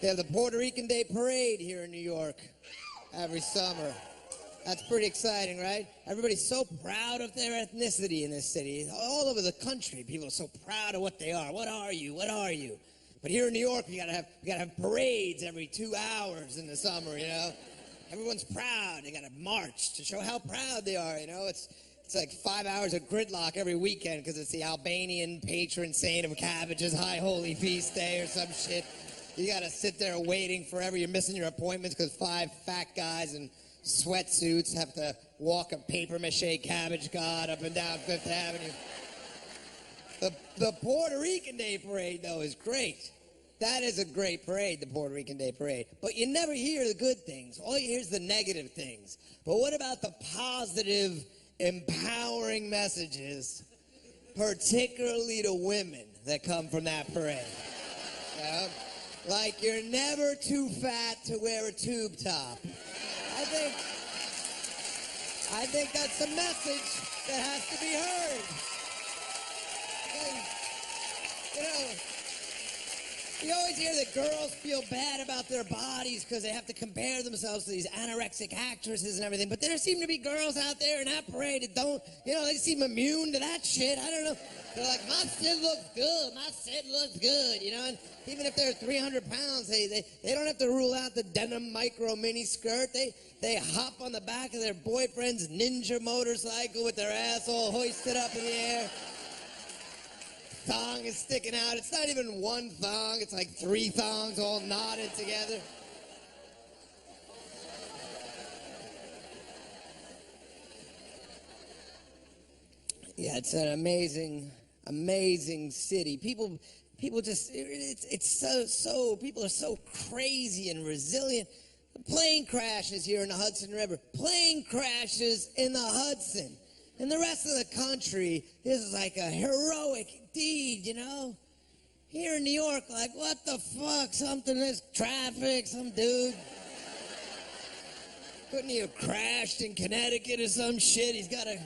They have the Puerto Rican Day Parade here in New York every summer. That's pretty exciting, right? Everybody's so proud of their ethnicity in this city. All over the country, people are so proud of what they are. What are you? What are you? But here in New York, we gotta have parades every 2 hours in the summer, you know? Everyone's proud. They gotta march to show how proud they are, you know? It's like 5 hours of gridlock every weekend because it's the Albanian patron saint of cabbage's high holy feast day or some shit. You gotta sit there waiting forever. You're missing your appointments because 5 fat guys in sweatsuits have to walk a papier-mâché cabbage god up and down Fifth Avenue. The Puerto Rican Day Parade, though, is great. That is a great parade, the Puerto Rican Day Parade. But you never hear the good things. All you hear is the negative things. But what about the positive, empowering messages, particularly to women that come from that parade? Like, you're never too fat to wear a tube top. I think that's a message that has to be heard. You know, you always hear that girls feel bad about their bodies because they have to compare themselves to these anorexic actresses and everything. But there seem to be girls out there in that parade that don't, you know, they seem immune to that shit. I don't know. They're like, my shit looks good. My shit looks good, you know. And even if they're 300 pounds, they don't have to rule out the denim micro mini skirt. They hop on the back of their boyfriend's ninja motorcycle with their ass all hoisted up in the air. Thong is sticking out. It's not even one thong. It's like 3 thongs all knotted together. Yeah, it's an amazing, amazing city. People just, people are so crazy and resilient. Plane crashes here in the Hudson River. Plane crashes in the Hudson. In the rest of the country, this is like a heroic deed, you know? Here in New York, like, what the fuck? There's traffic, some dude. Couldn't he have crashed in Connecticut or some shit? He's got a...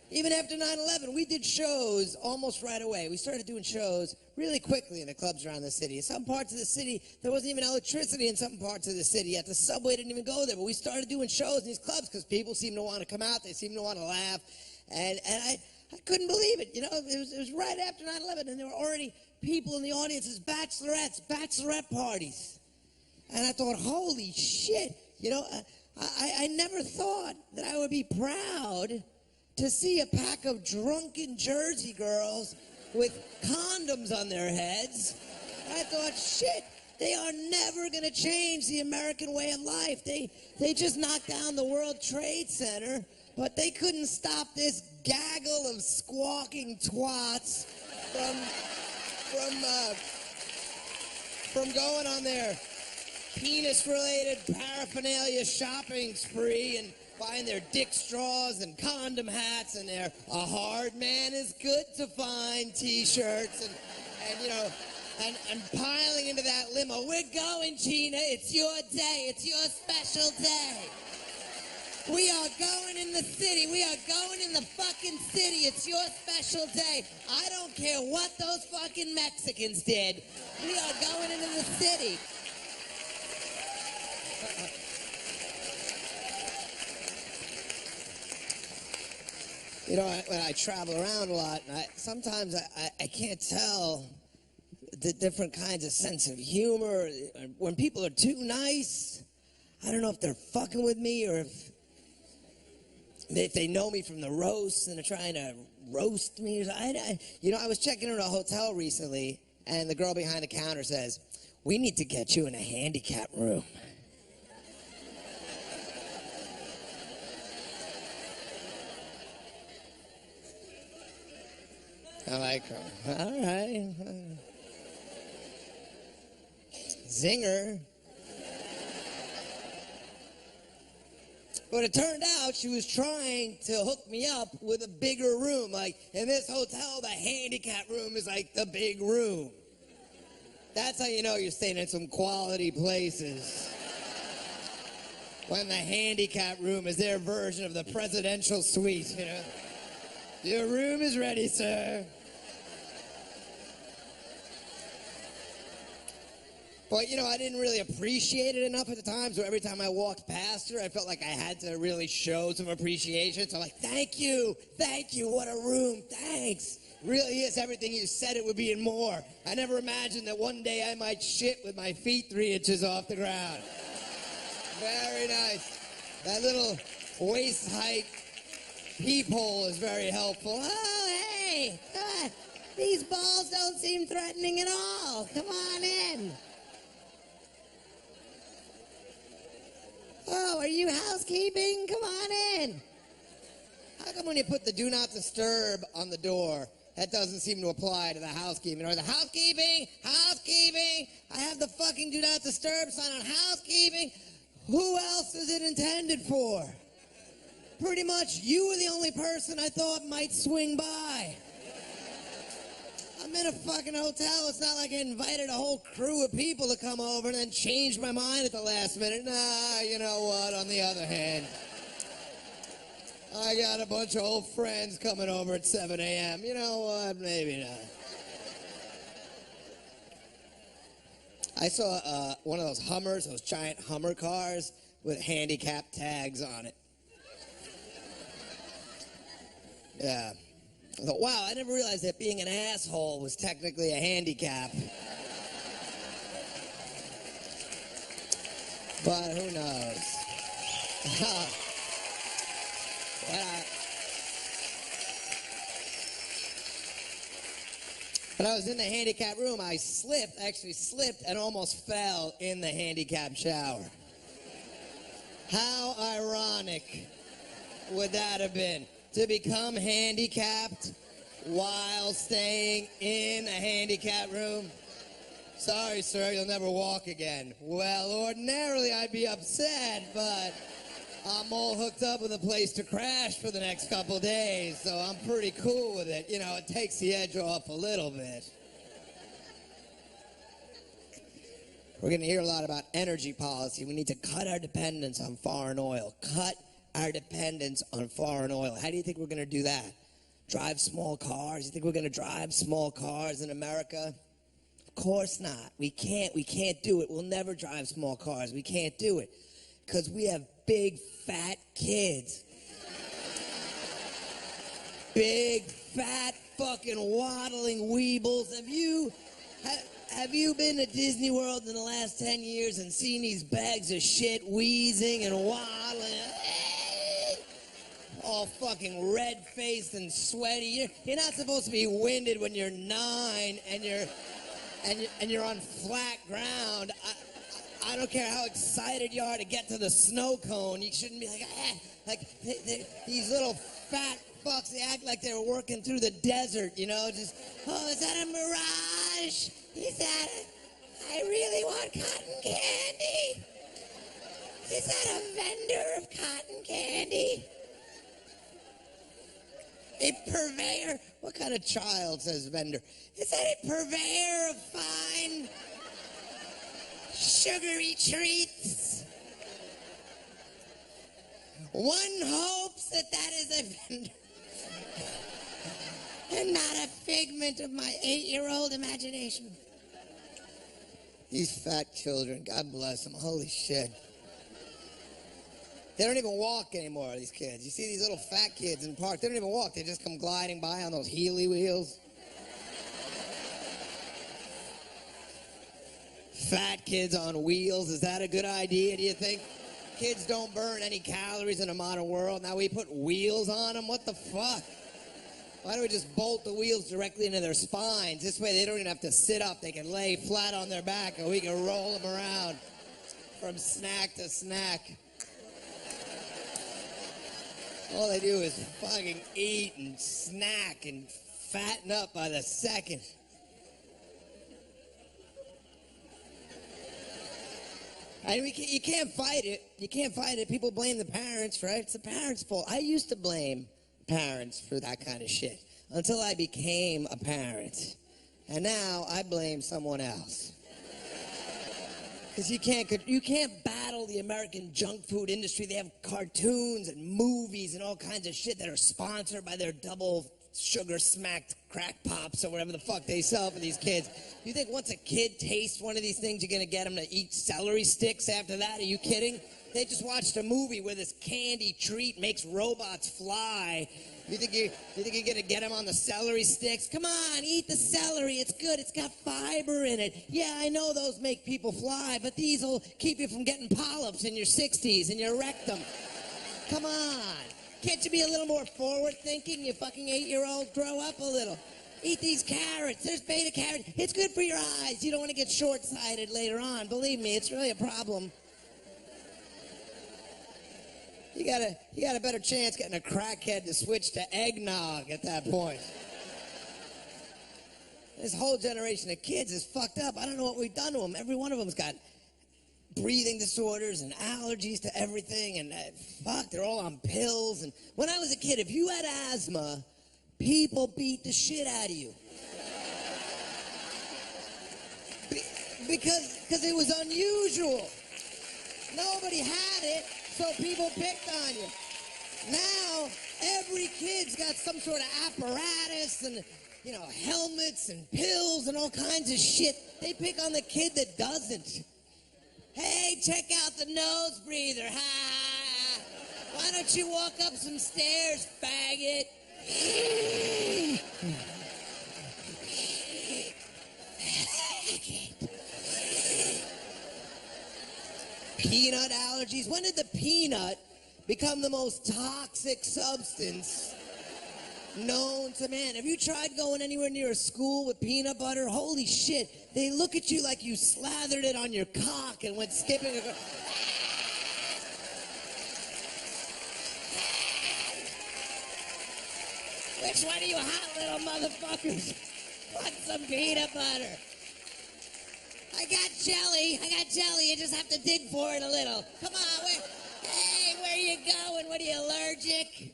Even after 9/11, we did shows almost right away. We started doing shows really quickly in the clubs around the city. In some parts of the city, there wasn't even electricity in some parts of the city. Yet the subway didn't even go there. But we started doing shows in these clubs because people seemed to want to come out. They seemed to want to laugh. And I couldn't believe it. You know, it was right after 9/11, and there were already people in the audience's bachelorette parties. And I thought, holy shit. You know, I never thought that I would be proud to see a pack of drunken Jersey girls with condoms on their heads. I thought, shit, they are never gonna change the American way of life. They just knocked down the World Trade Center, but they couldn't stop this gaggle of squawking twats from going on their penis-related paraphernalia shopping spree and buying their dick straws and condom hats and their "a hard man is good to find" t-shirts and you know, and piling into that limo. We're going, Gina. It's your day. It's your special day. We are going in the city. We are going in the fucking city. It's your special day. I don't care what those fucking Mexicans did. We are going into the city. You know, when I travel around a lot, and sometimes I can't tell the different kinds of sense of humor. When people are too nice, I don't know if they're fucking with me or if they know me from the roast and they're trying to roast me. You know, I was checking into a hotel recently, and the girl behind the counter says, "We need to get you in a handicap room." I'm like, all right. Zinger. But it turned out she was trying to hook me up with a bigger room. Like, in this hotel, the handicap room is like the big room. That's how you know you're staying in some quality places. When the handicap room is their version of the presidential suite, you know. Your room is ready, sir. But, you know, I didn't really appreciate it enough at the time, so every time I walked past her, I felt like I had to really show some appreciation. So I'm like, thank you, what a room, thanks. Really is everything you said it would be and more. I never imagined that one day I might shit with my feet 3 inches off the ground. Very nice. That little waist height peephole is very helpful. Oh, hey, come on. These balls don't seem threatening at all. Come on in. Oh, are you housekeeping? Come on in. How come when you put the do not disturb on the door, that doesn't seem to apply to the housekeeping? Or the housekeeping, I have the fucking do not disturb sign on housekeeping. Who else is it intended for? Pretty much you were the only person I thought might swing by. I'm in a fucking hotel. It's not like I invited a whole crew of people to come over and then changed my mind at the last minute. Nah, you know what, on the other hand, I got a bunch of old friends coming over at 7 a.m. You know what, maybe not. I saw one of those Hummers, those giant Hummer cars with handicap tags on it. Yeah. I thought, wow, I never realized that being an asshole was technically a handicap. But who knows? When I was in the handicap room, I actually slipped, and almost fell in the handicap shower. How ironic would that have been? To become handicapped while staying in a handicap room? Sorry, sir, you'll never walk again. Well, ordinarily I'd be upset, but I'm all hooked up with a place to crash for the next couple days, so I'm pretty cool with it. You know, it takes the edge off a little bit. We're going to hear a lot about energy policy. We need to cut our dependence on foreign oil. Cut our dependence on foreign oil. How do you think we're going to do that? Drive small cars? You think we're going to drive small cars in America? Of course not. We can't do it. We'll never drive small cars. We can't do it because we have big, fat kids. Big, fat, fucking waddling weebles. Have you been to Disney World in the last 10 years and seen these bags of shit wheezing and waddling? All fucking red-faced and sweaty. You're not supposed to be winded when you're 9 and you're on flat ground. I don't care how excited you are to get to the snow cone. You shouldn't be like these little fat fucks. They act like they're working through the desert, you know. Just, oh, is that a mirage? I really want cotton candy. Is that a vendor of cotton candy? A purveyor? What kind of child says vendor? Is that a purveyor of fine, sugary treats? One hopes that is a vendor and not a figment of my 8-year-old imagination. These fat children, God bless them, holy shit. They don't even walk anymore, these kids. You see these little fat kids in the park, they don't even walk. They just come gliding by on those Healy wheels. Fat kids on wheels, is that a good idea, do you think? Kids don't burn any calories in a modern world. Now we put wheels on them? What the fuck? Why don't we just bolt the wheels directly into their spines? This way they don't even have to sit up. They can lay flat on their back and we can roll them around from snack to snack. All they do is fucking eat and snack and fatten up by the second. You can't fight it. You can't fight it. People blame the parents, right? It's the parents' fault. I used to blame parents for that kind of shit until I became a parent. And now I blame someone else. Because you can't battle the American junk food industry. They have cartoons and movies and all kinds of shit that are sponsored by their double sugar-smacked crack pops or whatever the fuck they sell for these kids. You think once a kid tastes one of these things, you're going to get them to eat celery sticks after that? Are you kidding? They just watched a movie where this candy treat makes robots fly. You think you're going to get them on the celery sticks? Come on, eat the celery. It's good. It's got fiber in it. Yeah, I know those make people fly, but these will keep you from getting polyps in your 60s and your rectum. Come on. Can't you be a little more forward-thinking, you fucking 8-year-old? Grow up a little. Eat these carrots. There's beta carrot. It's good for your eyes. You don't want to get short-sighted later on. Believe me, it's really a problem. You got a better chance getting a crackhead to switch to eggnog at that point. This whole generation of kids is fucked up. I don't know what we've done to them. Every one of them's got breathing disorders and allergies to everything, and fuck, they're all on pills. And when I was a kid, if you had asthma, people beat the shit out of you. Because it was unusual. Nobody had it, so people picked on you. Now, every kid's got some sort of apparatus and, helmets and pills and all kinds of shit. They pick on the kid that doesn't. Hey, check out the nose breather. Ha! Why don't you walk up some stairs, faggot? Peanut allergies. When did the peanut become the most toxic substance known to man? Have you tried going anywhere near a school with peanut butter? Holy shit. They look at you like you slathered it on your cock and went skipping across. Which one of you hot little motherfuckers want some peanut butter? I got jelly. You just have to dig for it a little. Come on, where are you going? What, are you allergic?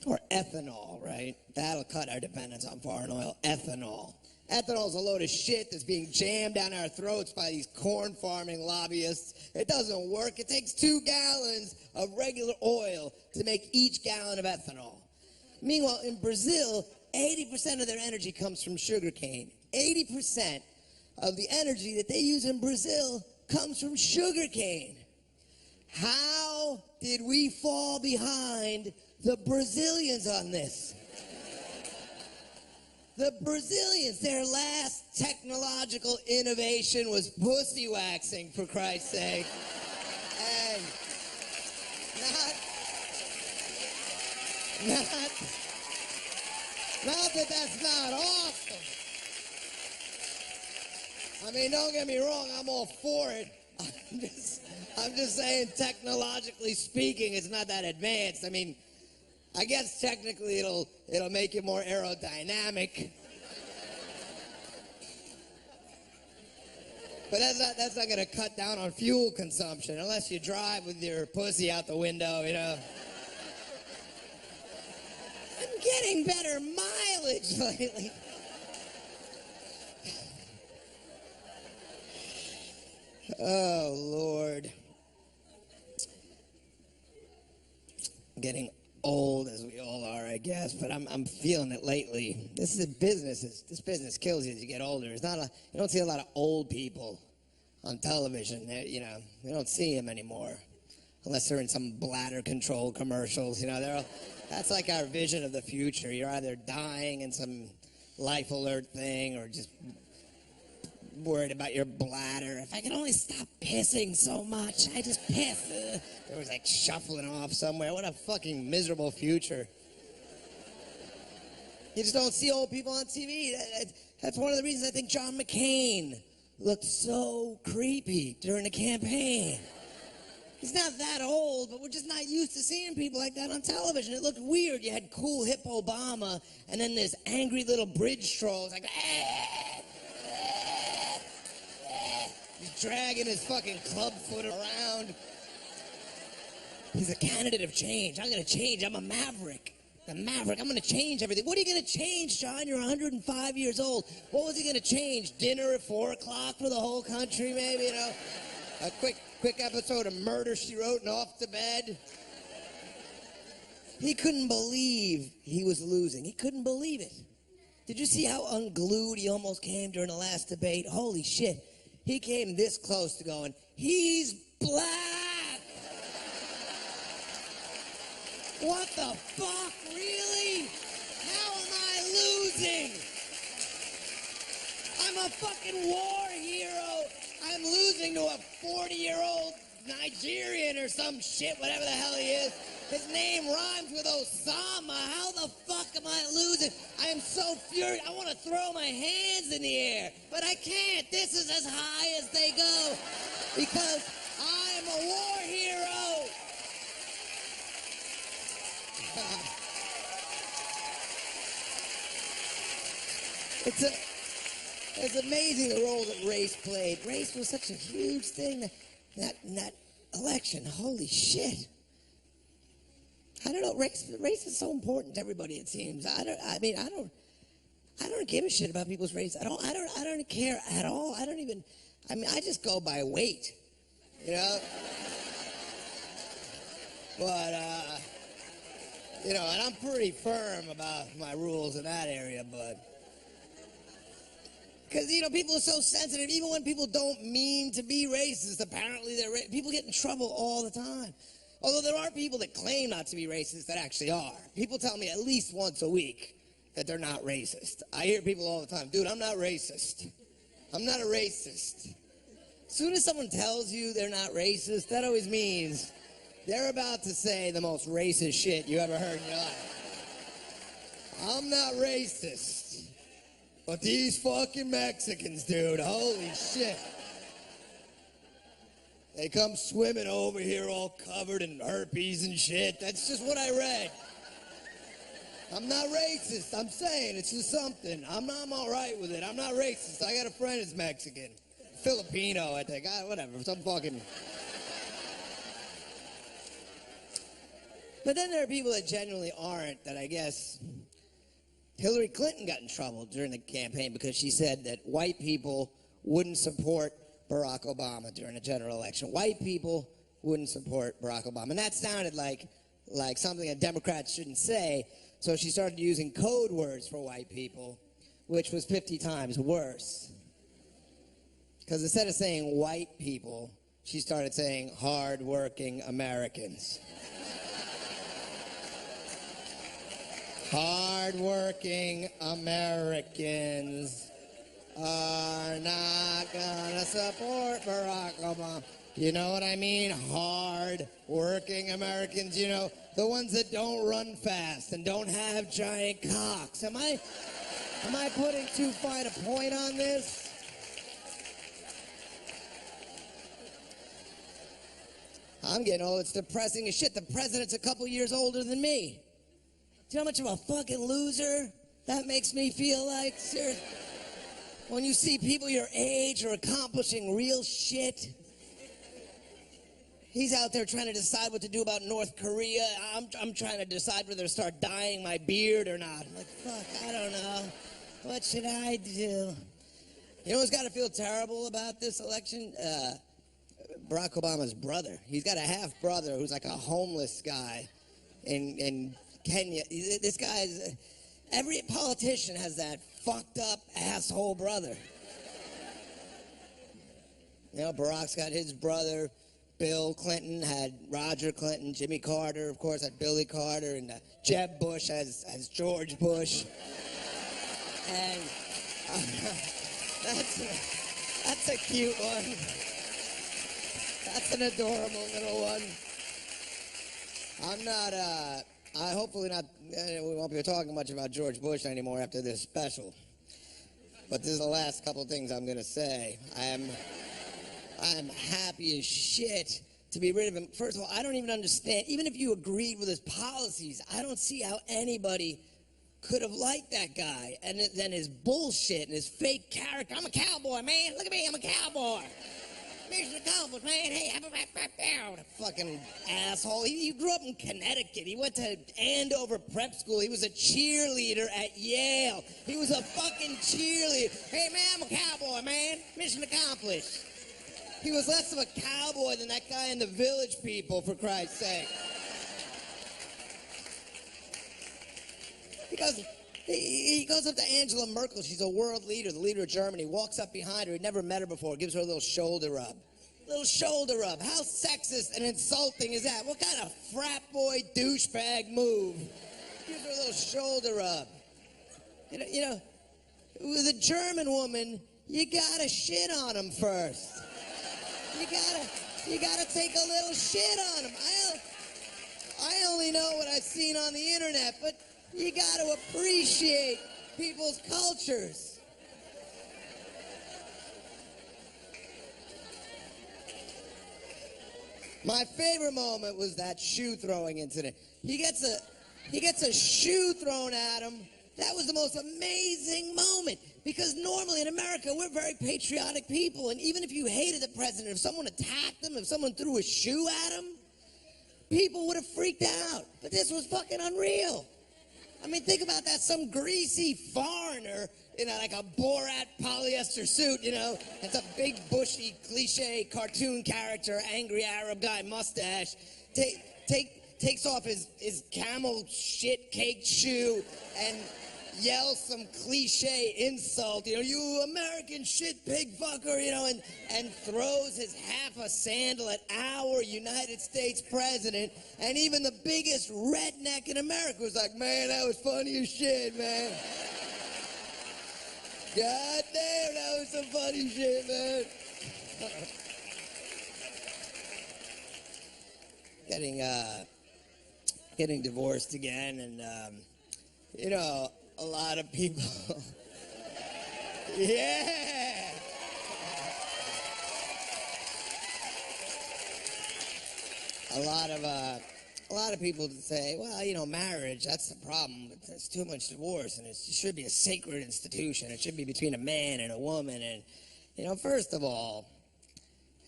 Or ethanol, right? That'll cut our dependence on foreign oil. Ethanol. Ethanol's a load of shit that's being jammed down our throats by these corn farming lobbyists. It doesn't work. It takes 2 gallons of regular oil to make each gallon of ethanol. Meanwhile, in Brazil, 80% of their energy comes from sugarcane. 80% of the energy that they use in Brazil comes from sugarcane. How did we fall behind the Brazilians on this? The Brazilians, their last technological innovation was pussy waxing, for Christ's sake. And not that that's not awesome. I mean, don't get me wrong, I'm all for it. I'm just saying, technologically speaking, it's not that advanced. I mean, I guess technically it'll make it more aerodynamic. But that's not going to cut down on fuel consumption unless you drive with your pussy out the window, I'm getting better mileage lately. Oh, Lord. I'm getting old, as we all are, I guess, but I'm feeling it lately. This business kills you as you get older. You don't see a lot of old people on television. You don't see them anymore, unless they're in some bladder control commercials. That's like our vision of the future. You're either dying in some life alert thing, or just worried about your bladder. If I could only stop pissing so much. I just piss. There was like shuffling off somewhere. What a fucking miserable future. You just don't see old people on TV. That's one of the reasons I think John McCain looked so creepy during the campaign. He's not that old, but we're just not used to seeing people like that on television. It looked weird. You had cool hip Obama, and then this angry little bridge troll. It's like, he's dragging his fucking clubfoot around. He's a candidate of change. I'm going to change. I'm a maverick. the maverick. I'm going to change everything. What are you going to change, John? You're 105 years old. What was he going to change? Dinner at 4 o'clock for the whole country, maybe, you know? A quick episode of Murder, She Wrote, and off to bed. He couldn't believe he was losing. He couldn't believe it. Did you see how unglued he almost came during the last debate? Holy shit. He came this close to going, he's black! What the fuck? Really? How am I losing? I'm a fucking war hero. I'm losing to a 40-year-old Nigerian or some shit, whatever the hell he is. His name rhymes with Osama. How the fuck am I losing? I am so furious. I want to throw my hands in the air, but I can't. This is as high as they go because I'm a war hero. It's amazing the role that race played. Race was such a huge thing in that election. Holy shit. I don't know. Race is so important to everybody. It seems. I don't give a shit about people's race. I don't care at all. I just go by weight. You know. But and I'm pretty firm about my rules in that area. But because people are so sensitive. Even when people don't mean to be racist, apparently people get in trouble all the time. Although there are people that claim not to be racist that actually are. People tell me at least once a week that they're not racist. I hear people all the time, dude, I'm not racist. I'm not a racist. As soon as someone tells you they're not racist, that always means they're about to say the most racist shit you ever heard in your life. I'm not racist. But these fucking Mexicans, dude, holy shit. They come swimming over here all covered in herpes and shit. That's just what I read. I'm not racist. I'm saying it's just something. I'm all right with it. I'm not racist. I got a friend who's Mexican. Filipino, I think. Whatever. Some fucking... But then there are people that genuinely aren't, that I guess... Hillary Clinton got in trouble during the campaign because she said that white people wouldn't support Barack Obama during a general election. White people wouldn't support Barack Obama. And that sounded like something that Democrats shouldn't say. So she started using code words for white people, which was 50 times worse. Because instead of saying white people, she started saying hard-working Americans. Hard-working Americans are not gonna support Barack Obama. You know what I mean? Hard-working Americans, the ones that don't run fast and don't have giant cocks. Am I putting too fine a point on this? I'm getting old. It's depressing as shit. The president's a couple years older than me. Do you know how much of a fucking loser that makes me feel like, sir? When you see people your age are accomplishing real shit. He's out there trying to decide what to do about North Korea. I'm trying to decide whether to start dyeing my beard or not. I'm like, fuck, I don't know. What should I do? You know who's got to feel terrible about this election? Barack Obama's brother. He's got a half-brother who's like a homeless guy in Kenya. This guy's... Every politician has that fucked up asshole brother. Barack's got his brother. Bill Clinton had Roger Clinton. Jimmy Carter, of course, had Billy Carter. And Jeb Bush has George Bush. And that's a cute one. That's an adorable little one. I'm not... hopefully not, we won't be talking much about George Bush anymore after this special. But this is the last couple things I'm going to say. I'm happy as shit to be rid of him. First of all, I don't even understand. Even if you agreed with his policies, I don't see how anybody could have liked that guy. And then his bullshit and his fake character. I'm a cowboy, man. Look at me, I'm a cowboy. mission accomplished, man. Hey, fucking asshole. He grew up in Connecticut. He went to Andover Prep School. He was a cheerleader at Yale. He was a fucking cheerleader. Hey, man, I'm a cowboy, man. Mission accomplished. He was less of a cowboy than that guy in the Village People, for Christ's sake. He goes up to Angela Merkel. She's a world leader, the leader of Germany. Walks up behind her. He'd never met her before. Gives her a little shoulder rub. Little shoulder rub. How sexist and insulting is that? What kind of frat boy douchebag move? Gives her a little shoulder rub. You know, with a German woman, you gotta shit on him first. You gotta take a little shit on him. I only know what I've seen on the internet, but you gotta appreciate people's cultures. My favorite moment was that shoe throwing incident. He gets a shoe thrown at him. That was the most amazing moment, because normally in America, we're very patriotic people, and even if you hated the president, if someone attacked him, if someone threw a shoe at him, people would have freaked out. But this was fucking unreal. I mean, think about that. Some greasy foreigner in like a Borat polyester suit, you know, and some big bushy cliche cartoon character, angry Arab guy, mustache, takes off his camel shit caked shoe and yells some cliche insult, you know, you American shit pig fucker, you know, and throws his half a sandal at our United States president, and even the biggest redneck in America was like, man, that was funny as shit, man. God damn, that was some funny shit, man. Getting divorced again, and you know, a lot of people. Yeah. A lot of people say, well, you know, marriage, that's the problem. There's too much divorce, and it should be a sacred institution. It should be between a man and a woman. And, you know, first of all,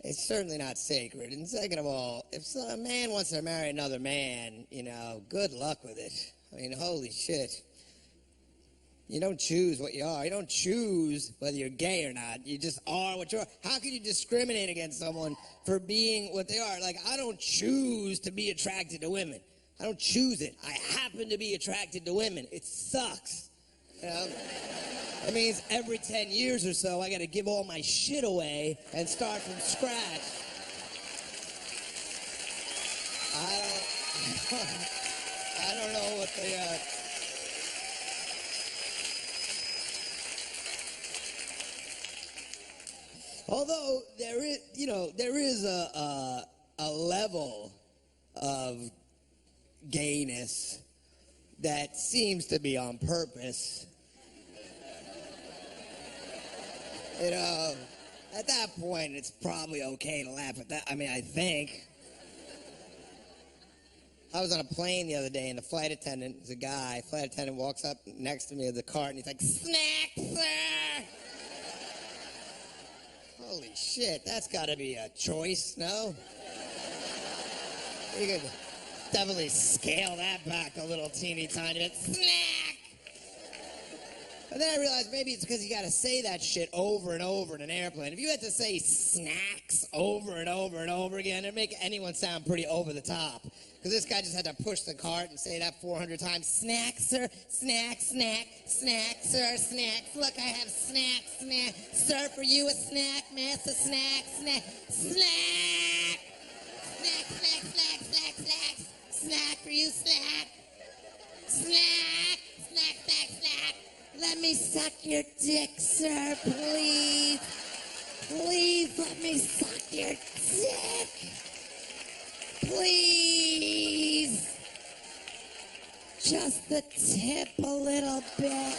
it's certainly not sacred. And second of all, if a man wants to marry another man, you know, good luck with it. I mean, holy shit. You don't choose what you are. You don't choose whether you're gay or not. You just are what you are. How can you discriminate against someone for being what they are? Like, I don't choose to be attracted to women. I don't choose it. I happen to be attracted to women. It sucks. You know? That means every 10 years or so, I got to give all my shit away and start from scratch. I don't know what the... Although there is a level of gayness that seems to be on purpose. You know, at that point, it's probably okay to laugh at that. I mean, I think. I was on a plane the other day, and the flight attendant is a guy. Flight attendant walks up next to me at the cart, and he's like, "Snack, sir!" Holy shit, that's got to be a choice, no? You could definitely scale that back a little teeny tiny bit. Snack! But then I realized maybe it's because you got to say that shit over and over in an airplane. If you had to say snacks over and over and over again, it'd make anyone sound pretty over the top. Because this guy just had to push the cart and say that 400 times. Snack, sir, snack, snack, snack, sir, snack. Look, I have snack, snack. Sir, for you a snack, miss, a snack, snack, snack. Snack, snack, snack, snack, snack. Snack for you, snack. Snack, snack, snack, snack. Let me suck your dick, sir, please. Please let me suck your dick. Please. Just the tip a little bit,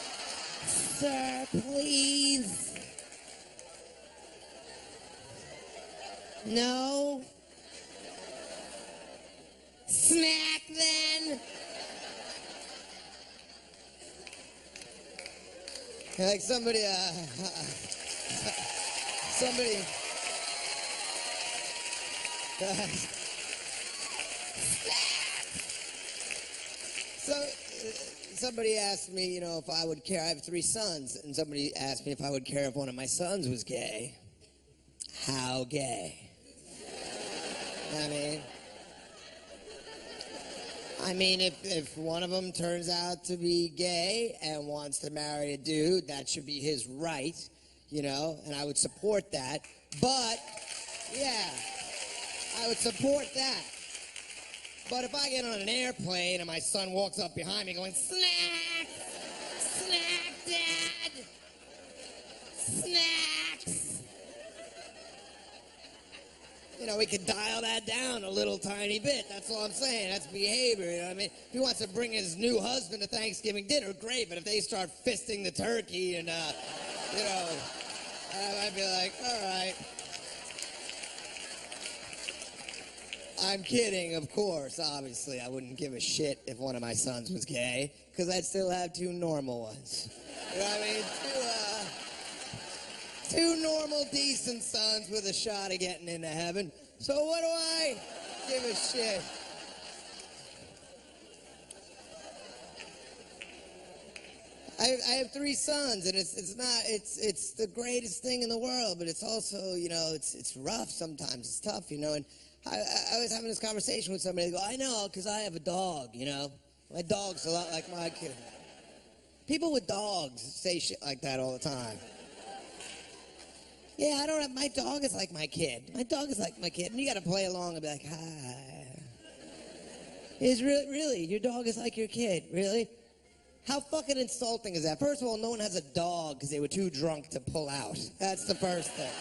sir, please. No? Snack then? Like somebody So, somebody asked me, if I would care. I have 3 sons, and somebody asked me if I would care if one of my sons was gay. How gay? I mean, if one of them turns out to be gay and wants to marry a dude, that should be his right, and I would support that. But, yeah, I would support that. But if I get on an airplane and my son walks up behind me going, snack, snack, Dad, snacks. We could dial that down a little tiny bit. That's all I'm saying. That's behavior, you know what I mean? If he wants to bring his new husband to Thanksgiving dinner, great. But if they start fisting the turkey and, I might be like, all right. I'm kidding, of course, obviously. I wouldn't give a shit if one of my sons was gay, because I'd still have 2 normal ones. You know what I mean? 2 normal, decent sons with a shot of getting into heaven. So what do I give a shit? I have 3 sons, and it's the greatest thing in the world, but it's also, it's rough sometimes. It's tough, and I was having this conversation with somebody. They go, I know, because I have a dog, My dog's a lot like my kid. People with dogs say shit like that all the time. Yeah, I don't have, my dog is like my kid. My dog is like my kid. And you got to play along and be like, hi. Is really, your dog is like your kid, really? How fucking insulting is that? First of all, no one has a dog because they were too drunk to pull out. That's the first thing.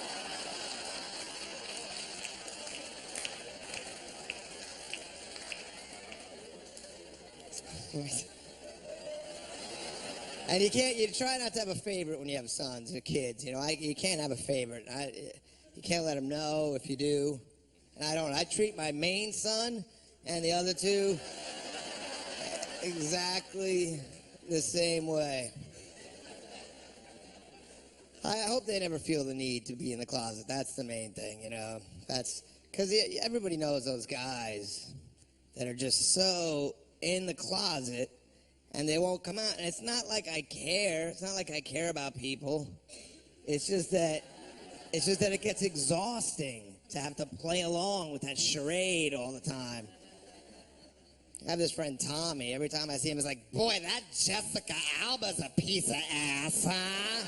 And you try not to have a favorite when you have sons or kids. You can't have a favorite. You can't let them know if you do. And I don't. I treat my main son and the other 2 exactly the same way. I hope they never feel the need to be in the closet. That's the main thing, That's because everybody knows those guys that are just so in the closet and they won't come out. And it's not like I care. It's not like I care about people. It's just that it gets exhausting to have to play along with that charade all the time. I have this friend Tommy. Every time I see him, it's like, boy, that Jessica Alba's a piece of ass, huh?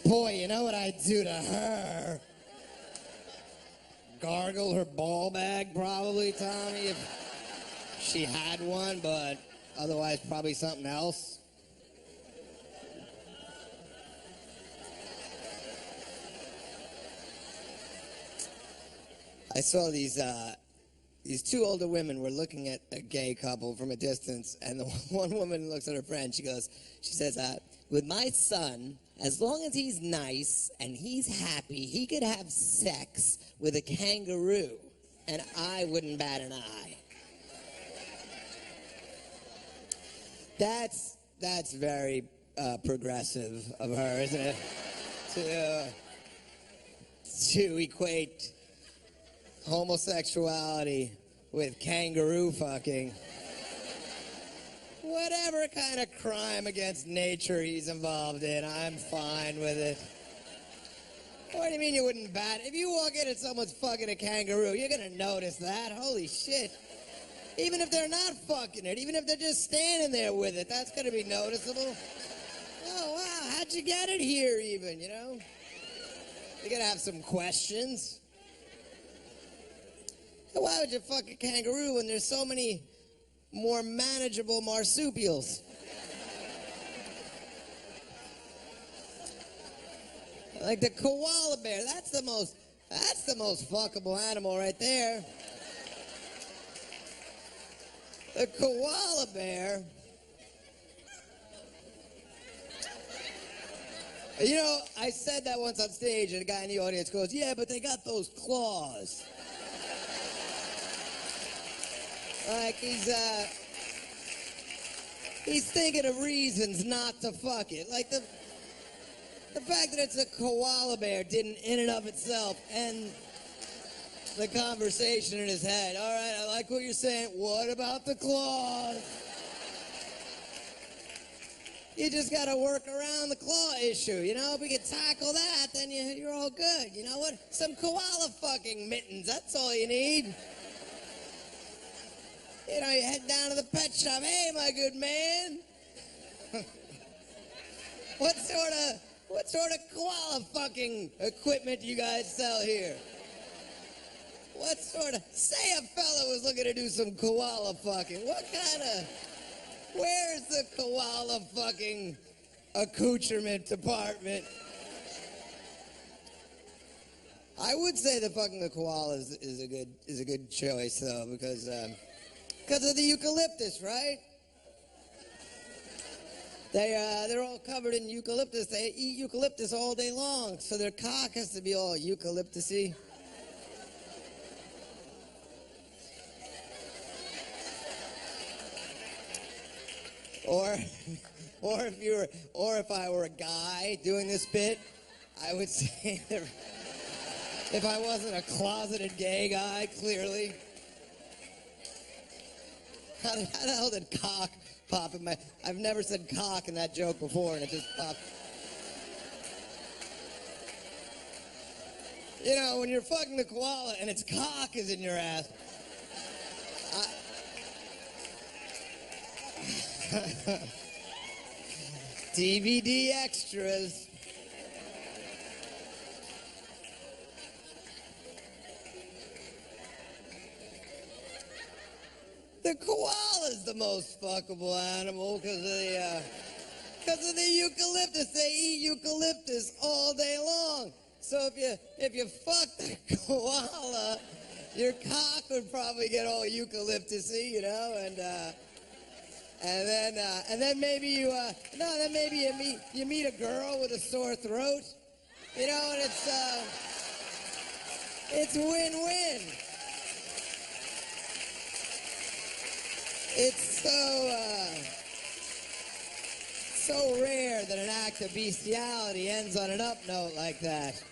Boy, you know what I'd do to her? Gargle her ball bag, probably, Tommy, if she had one, but otherwise probably something else. I saw these 2 older women were looking at a gay couple from a distance, and the one woman looks at her friend. She says, with my son, as long as he's nice and he's happy, he could have sex with a kangaroo, and I wouldn't bat an eye. That's very progressive of her, isn't it? To equate homosexuality with kangaroo fucking. Whatever kind of crime against nature he's involved in, I'm fine with it. What do you mean you wouldn't bat? If you walk in and someone's fucking a kangaroo, you're gonna notice that. Holy shit. Even if they're not fucking it, even if they're just standing there with it, that's gonna be noticeable. Oh, wow, how'd you get it here even, You're gonna have some questions. Why would you fuck a kangaroo when there's so many more manageable marsupials? Like the koala bear, that's the most fuckable animal right there. The koala bear. I said that once on stage, and a guy in the audience goes, yeah, but they got those claws. Like he's thinking of reasons not to fuck it. Like The fact that it's a koala bear didn't, in and of itself, end the conversation in his head. All right, I like what you're saying. What about the claws? You just got to work around the claw issue, you know? If we can tackle that, then you're all good. You know what? Some koala fucking mittens, that's all you need. You know, you head down to the pet shop. Hey, my good man. What sort of koala fucking equipment do you guys sell here? Say a fella was looking to do some koala fucking. Where's the koala fucking accoutrement department? I would say the fucking koala is a good choice though, because of the eucalyptus, right? They're all covered in eucalyptus. They eat eucalyptus all day long, so their cock has to be all eucalyptusy. Or if I were a guy doing this bit, I would say that if I wasn't a closeted gay guy, clearly. How the hell did cock pop in my... I've never said cock in that joke before, and it just popped. You know, when you're fucking the koala and its cock is in your ass. DVD extras. The koala is the most fuckable animal because of the eucalyptus. They eat eucalyptus all day long. So if you fuck the koala, your cock would probably get all eucalyptusy, you know, and then maybe you meet a girl with a sore throat, you know, and it's win-win. It's so rare that an act of bestiality ends on an up note like that.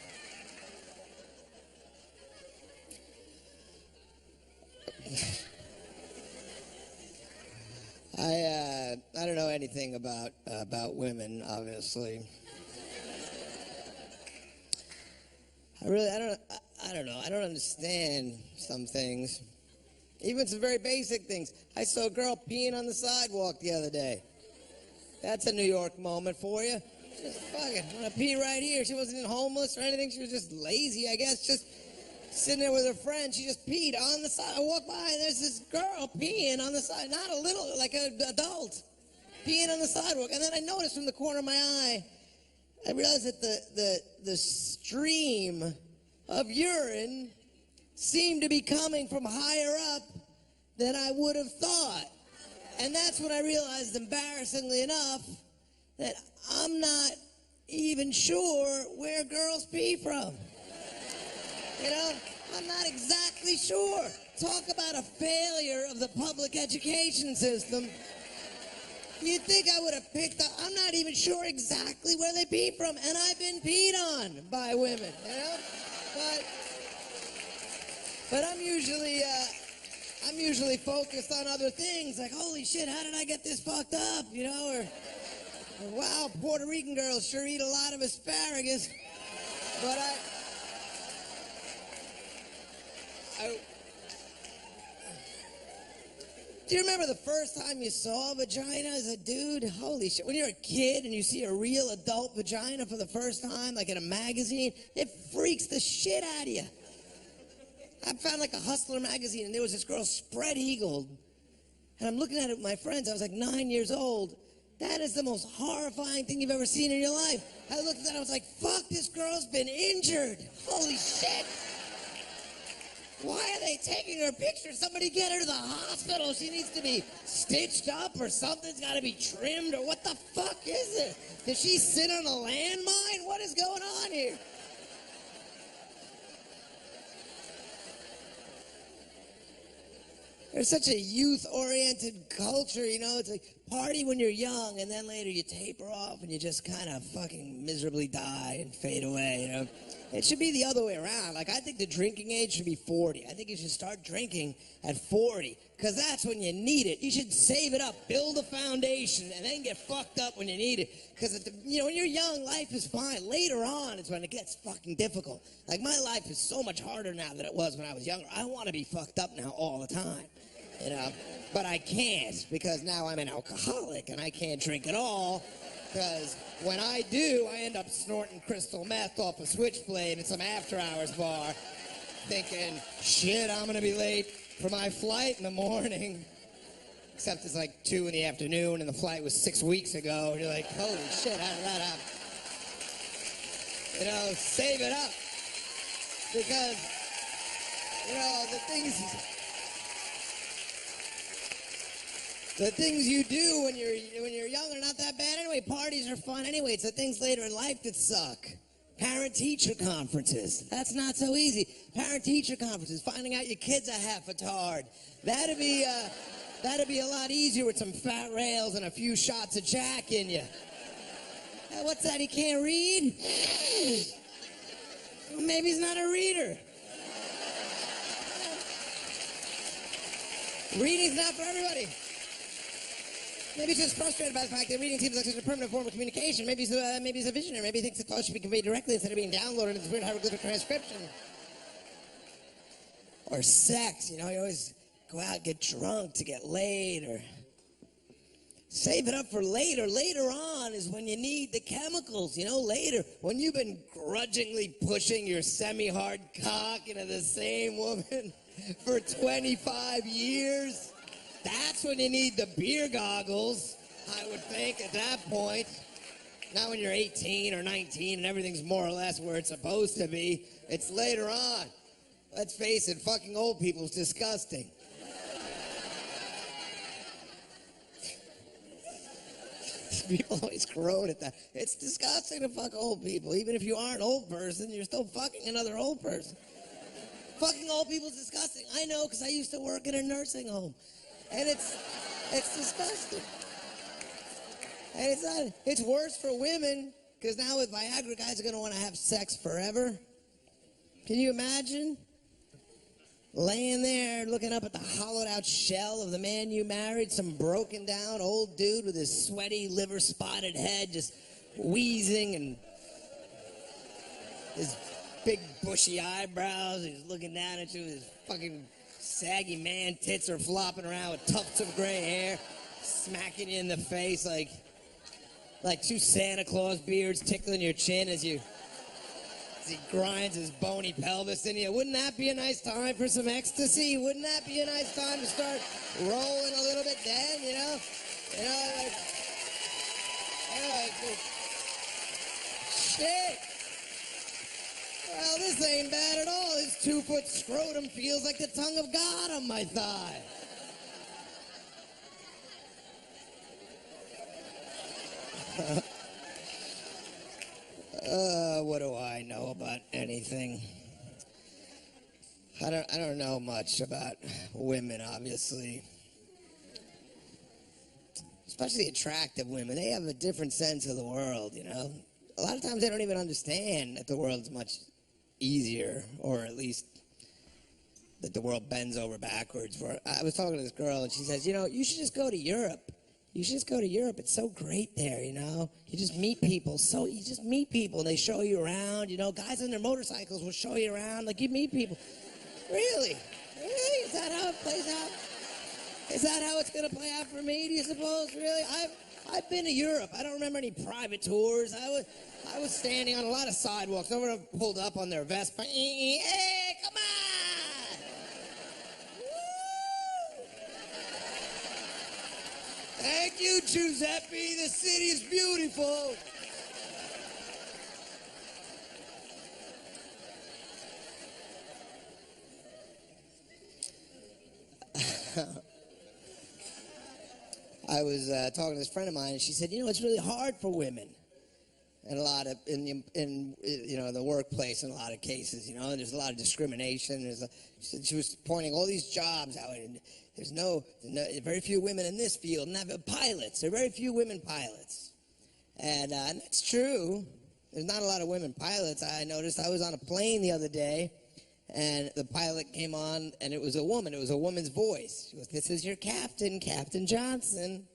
I don't know anything about women, obviously. I don't know. I don't understand some things. Even some very basic things. I saw a girl peeing on the sidewalk the other day. That's a New York moment for you. Just fucking want to pee right here. She wasn't even homeless or anything. She was just lazy, I guess. Just sitting there with her friend. She just peed on the side. I walked by and there's this girl peeing on the side. Not a little, like an adult. Peeing on the sidewalk. And then I noticed from the corner of my eye, I realized that the stream of urine seemed to be coming from higher up than I would have thought. And that's when I realized, embarrassingly enough, that I'm not even sure where girls pee from. You know, I'm not exactly sure. Talk about a failure of the public education system. You'd think I would have picked up. I'm not even sure exactly where they pee from, and I've been peed on by women, you know? But I'm usually focused on other things, like, holy shit, how did I get this fucked up, you know? Or wow, Puerto Rican girls sure eat a lot of asparagus. But do you remember the first time you saw a vagina as a dude? Holy shit. When you're a kid and you see a real adult vagina for the first time, like in a magazine, it freaks the shit out of you. I found like a Hustler magazine, and there was this girl spread-eagled. And I'm looking at it with my friends. I was like 9 years old. That is the most horrifying thing you've ever seen in your life. I looked at that, I was like, fuck, this girl's been injured. Holy shit. Why are they taking her picture? Somebody get her to the hospital. She needs to be stitched up or something's got to be trimmed, or what the fuck is it? Did she sit on a landmine? What is going on here? There's such a youth-oriented culture, you know. It's like, party when you're young, and then later you taper off and you just kind of fucking miserably die and fade away, you know? It should be the other way around. Like, I think the drinking age should be 40. I think you should start drinking at 40, because that's when you need it. You should save it up, build a foundation, and then get fucked up when you need it. Because, you know, when you're young, life is fine. Later on is when it gets fucking difficult. Like, my life is so much harder now than it was when I was younger. I want to be fucked up now all the time, you know? But I can't, because now I'm an alcoholic, and I can't drink at all. Because when I do, I end up snorting crystal meth off a switchblade at some after-hours bar, thinking, shit, I'm going to be late for my flight in the morning. Except it's like 2 in the afternoon, and the flight was 6 weeks ago, and you're like, holy shit, how did that happen? You know, save it up. Because, you know, the things you do when you're young are not that bad anyway. Parties are fun anyway. It's the things later in life that suck. Parent-teacher conferences. That's not so easy. Parent-teacher conferences. Finding out your kid's a half-a-tard. That'd be a lot easier with some fat rails and a few shots of Jack in you. What's that? He can't read? Maybe he's not a reader. Reading's not for everybody. Maybe he's just frustrated by the fact that reading seems like such a permanent form of communication. Maybe he's a visionary. Maybe he thinks that thoughts should be conveyed directly instead of being downloaded into weird hieroglyphic transcription. Or sex, you know, you always go out and get drunk to get laid, or save it up for later. Later on is when you need the chemicals, you know, later. When you've been grudgingly pushing your semi-hard cock into the same woman for 25 years. That's when you need the beer goggles, I would think, at that point. Not when you're 18 or 19 and everything's more or less where it's supposed to be. It's later on. Let's face it, fucking old people's disgusting. People always groan at that. It's disgusting to fuck old people. Even if you are an old person, you're still fucking another old person. Fucking old people's disgusting. I know, because I used to work in a nursing home. And it's disgusting. And it's worse for women, because now with Viagra, guys are going to want to have sex forever. Can you imagine? Laying there, looking up at the hollowed-out shell of the man you married, some broken-down old dude with his sweaty, liver-spotted head, just wheezing, and his big, bushy eyebrows. He's looking down at you with his fucking saggy man tits are flopping around with tufts of gray hair, smacking you in the face like two Santa Claus beards tickling your chin as he grinds his bony pelvis in you. Wouldn't that be a nice time for some ecstasy? Wouldn't that be a nice time to start rolling a little bit then, you know? Shit. Well, this ain't bad at all. His 2-foot scrotum feels like the tongue of God on my thigh. What do I know about anything? I don't know much about women, obviously. Especially attractive women. They have a different sense of the world, you know? A lot of times they don't even understand that the world's much easier, or at least that the world bends over backwards. I was talking to this girl, and she says, you know, you should just go to Europe. You should just go to Europe. It's so great there, you know? You just meet people. And they show you around, you know? Guys on their motorcycles will show you around. Like, you meet people. Really? Really? Is that how it plays out? Is that how it's going to play out for me, do you suppose? Really? I've been to Europe. I don't remember any private tours. I was standing on a lot of sidewalks. No one pulled up on their Vespa. Hey, come on! Woo! Thank you, Giuseppe. The city is beautiful. I was talking to this friend of mine, and she said, you know, it's really hard for women. and a lot of in the workplace in a lot of cases. And there's a lot of discrimination. She was pointing all ththese jobs out, and there's very few women in this field, and pilots. There are very few women pilots, and that's true. There's not a lot of women pilots. I noticed. I was on a plane the other day, and the pilot came on, and it was a woman. It was a woman's voice. She goes, "This is your captain, Captain Johnson."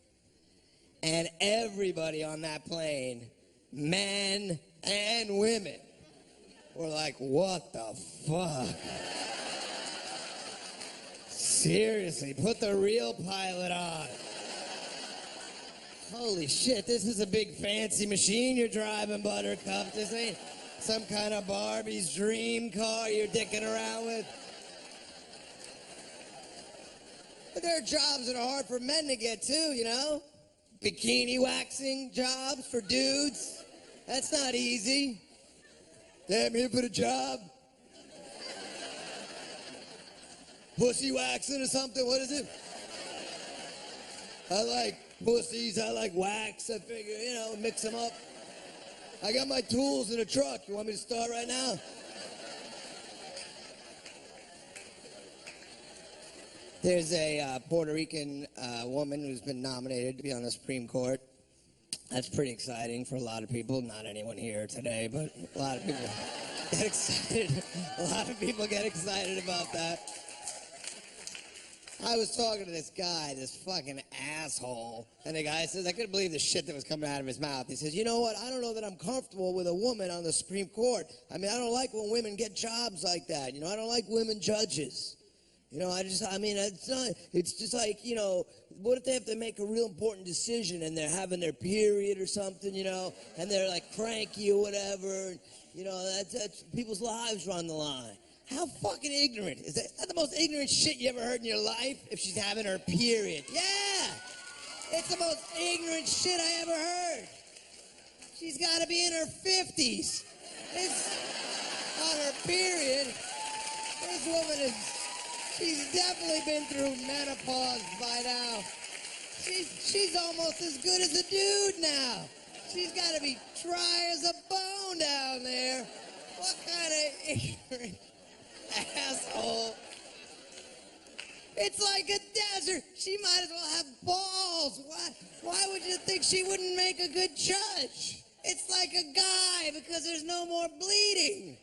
And everybody on that plane, men and women, were like, "What the fuck? Seriously, put the real pilot on. Holy shit, this is a big fancy machine you're driving, Buttercup. This ain't some kind of Barbie's dream car you're dicking around with." But there are jobs that are hard for men to get too. Bikini waxing jobs for dudes. That's not easy. Damn, here for the job? Pussy waxing or something? What is it? I like pussies. I like wax. I figure, mix them up. I got my tools in the truck. You want me to start right now? There's a Puerto Rican woman who's been nominated to be on the Supreme Court. That's pretty exciting for a lot of people. Not anyone here today, but a lot of people get excited. A lot of people get excited about that. I was talking to this guy, this fucking asshole, and the guy says, I couldn't believe the shit that was coming out of his mouth. He says, "You know what? I don't know that I'm comfortable with a woman on the Supreme Court. I mean, I don't like when women get jobs like that. I don't like women judges. It's just like, what if they have to make a real important decision and they're having their period or something, and they're like cranky or whatever, that's people's lives are on the line. How fucking ignorant. Is that the most ignorant shit you ever heard in your life? If she's having her period. Yeah! It's the most ignorant shit I ever heard. She's got to be in her 50s. It's on her period. This woman she's definitely been through menopause by now. She's almost as good as a dude now. She's got to be dry as a bone down there. What kind of ignorant asshole? It's like a desert. She might as well have balls. Why would you think she wouldn't make a good judge? It's like a guy because there's no more bleeding.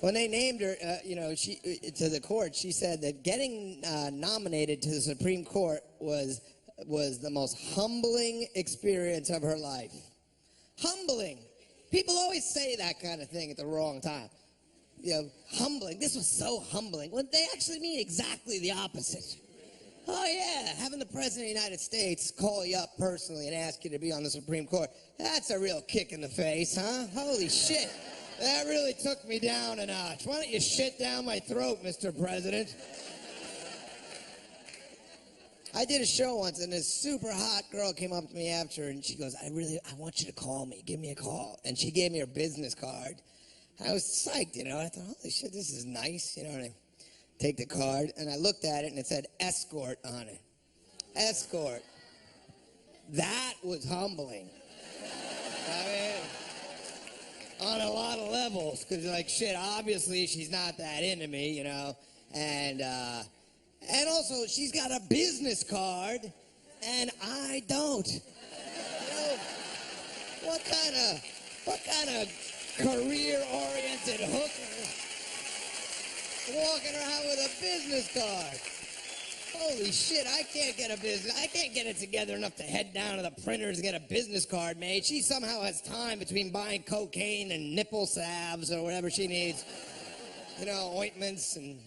When they named her, to the court, she said that getting nominated to the Supreme Court was the most humbling experience of her life. Humbling. People always say that kind of thing at the wrong time. Humbling. This was so humbling. Well, they actually mean exactly the opposite. Oh, yeah, having the President of the United States call you up personally and ask you to be on the Supreme Court, that's a real kick in the face, huh? Holy shit. That really took me down a notch. Why don't you shit down my throat, Mr. President? I did a show once, and this super hot girl came up to me after, and she goes, I want you to call me. Give me a call. And she gave me her business card. I was psyched, I thought, holy shit, this is nice, And I take the card, and I looked at it, and it said escort on it. Escort. That was humbling. I mean, on a lot of levels, because shit, obviously she's not that into me, and also she's got a business card, and I don't. What kind of career-oriented hooker walking around with a business card? Holy shit, I can't get it together enough to head down to the printers and get a business card made. She somehow has time between buying cocaine and nipple salves or whatever she needs. Ointments and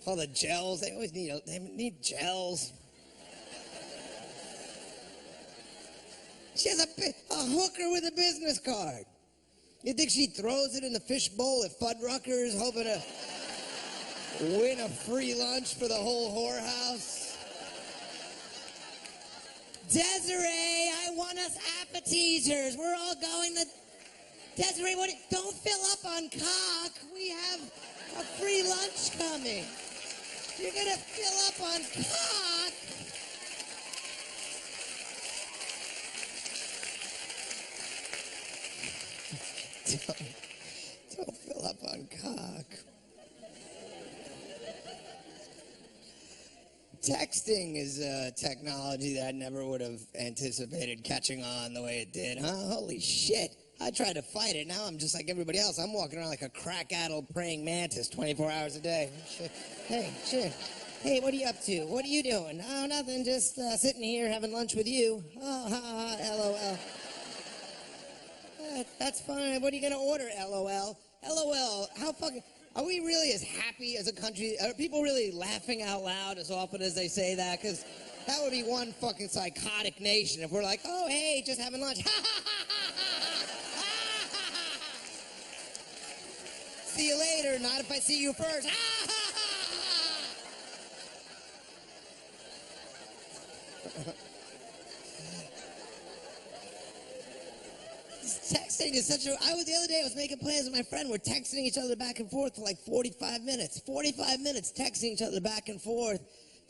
all the gels. They always need gels. She has a hooker with a business card. You think she throws it in the fishbowl at Fuddruckers, hoping to win a free lunch for the whole whorehouse? Desiree, I want us appetizers. We're all going to... Desiree, don't fill up on cock. We have a free lunch coming. You're going to fill up on cock? Don't fill up on cock. Texting is a technology that I never would have anticipated catching on the way it did, huh? Holy shit. I tried to fight it. Now I'm just like everybody else. I'm walking around like a crack-addled praying mantis 24 hours a day. Shit. Hey, shit. Hey, what are you up to? What are you doing? Oh, nothing. Just sitting here having lunch with you. Oh, ha, ha, LOL. That's fine. What are you going to order, LOL? LOL. How fucking... Are we really as happy as a country? Are people really laughing out loud as often as they say that? Because that would be one fucking psychotic nation if we're like, oh, hey, just having lunch. See you later. Not if I see you first. Texting is such a... the other day, I was making plans with my friend. We're texting each other back and forth for like 45 minutes. 45 minutes texting each other back and forth.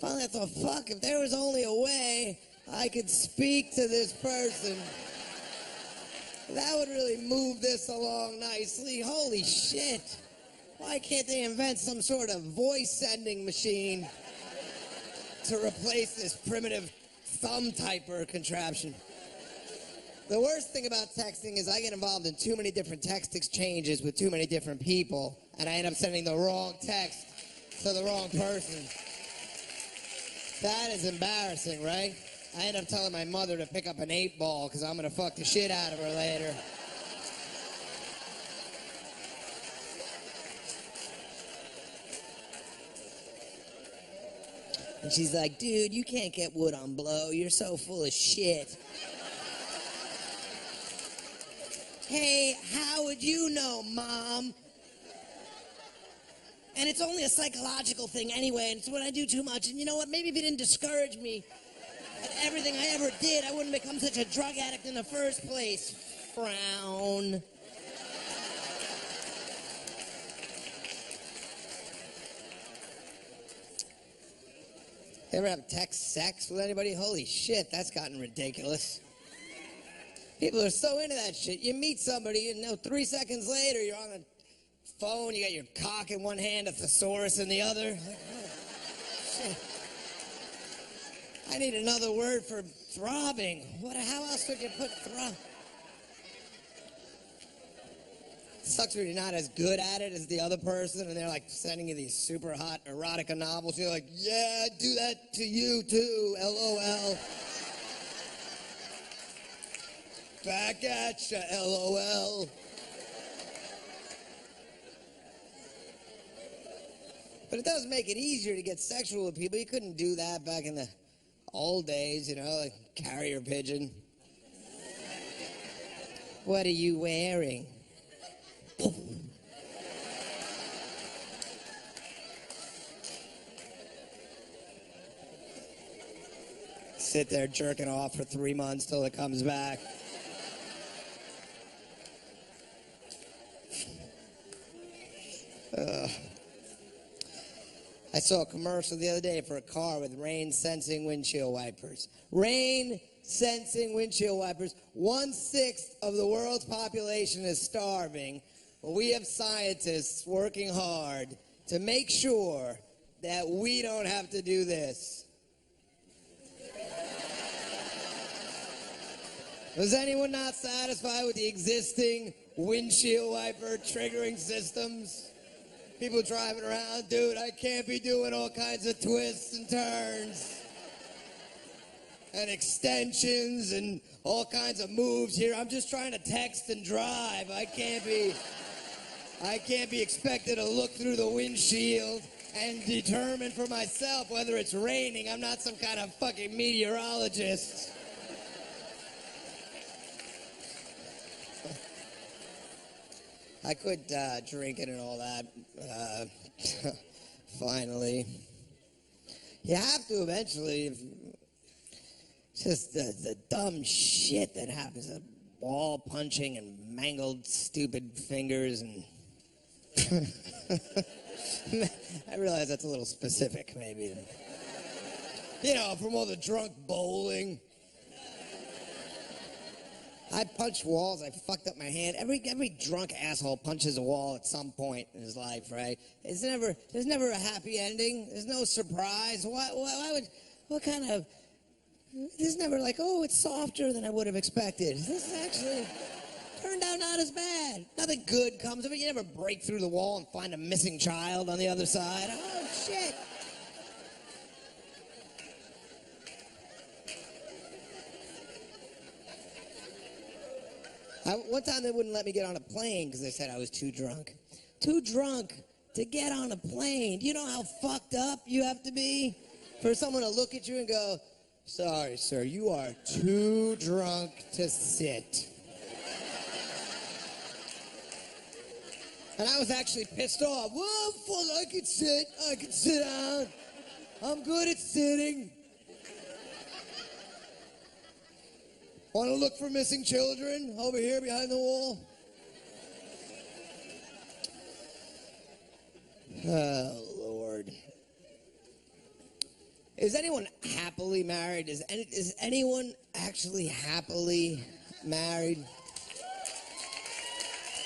Finally, I thought, fuck, if there was only a way I could speak to this person, that would really move this along nicely. Holy shit. Why can't they invent some sort of voice-sending machine to replace this primitive thumb typer contraption? The worst thing about texting is I get involved in too many different text exchanges with too many different people, and I end up sending the wrong text to the wrong person. That is embarrassing, right? I end up telling my mother to pick up an 8-ball because I'm going to fuck the shit out of her later. And she's like, dude, you can't get wood on blow. You're so full of shit. Hey, how would you know, Mom? And it's only a psychological thing anyway, and it's when I do too much. And you know what? Maybe if you didn't discourage me at everything I ever did, I wouldn't become such a drug addict in the first place. Frown. Ever have text sex with anybody? Holy shit, that's gotten ridiculous. People are so into that shit. You meet somebody, and 3 seconds later, you're on the phone, you got your cock in one hand, a thesaurus in the other. Like, oh, shit. I need another word for throbbing. How else would you put throb? Sucks when you're not as good at it as the other person, and they're like sending you these super hot erotica novels. You're like, yeah, I'd do that to you too, LOL. Back at ya, LOL. But it does make it easier to get sexual with people. You couldn't do that back in the old days, like carrier pigeon. What are you wearing? Sit there jerking off for 3 months till it comes back. I saw a commercial the other day for a car with rain-sensing windshield wipers. Rain-sensing windshield wipers. 1/6 of the world's population is starving. Well, we have scientists working hard to make sure that we don't have to do this. Was anyone not satisfied with the existing windshield wiper triggering systems? People driving around, dude, I can't be doing all kinds of twists and turns and extensions and all kinds of moves here. I'm just trying to text and drive. I can't be expected to look through the windshield and determine for myself whether it's raining. I'm not some kind of fucking meteorologist. I quit drinking and all that, finally. You have to eventually. Just the dumb shit that happens, the ball punching and mangled stupid fingers and... I realize that's a little specific, maybe. From all the drunk bowling. I punched walls. I fucked up my hand. Every drunk asshole punches a wall at some point in his life, right? There's never a happy ending. There's no surprise. What kind of... There's never like, oh, it's softer than I would have expected. This actually turned out not as bad. Nothing good comes of it. You never break through the wall and find a missing child on the other side. Oh, shit. One time they wouldn't let me get on a plane because they said I was too drunk. Too drunk to get on a plane. Do you know how fucked up you have to be for someone to look at you and go, sorry, sir, you are too drunk to sit. And I was actually pissed off. Whoa, fuck, I can sit down. I'm good at sitting. Want to look for missing children over here behind the wall? Oh, Lord. Is anyone happily married? Is anyone actually happily married?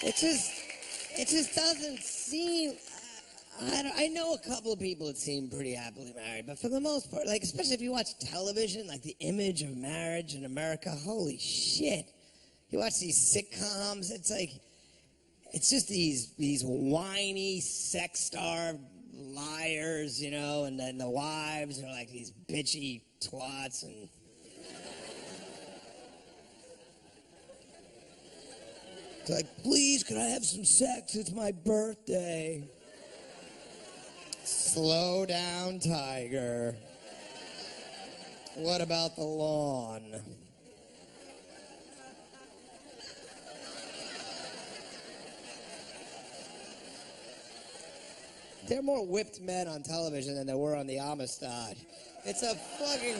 It just doesn't seem... I know a couple of people that seem pretty happily married, but for the most part, like, especially if you watch television, like the image of marriage in America, holy shit. You watch these sitcoms, it's like, it's just these whiny, sex-starved liars, you know, and then the wives are like these bitchy twats, and... It's like, please, could I have some sex? It's my birthday. Slow down, tiger. What about the lawn? There are more whipped men on television than there were on the Amistad. It's a fucking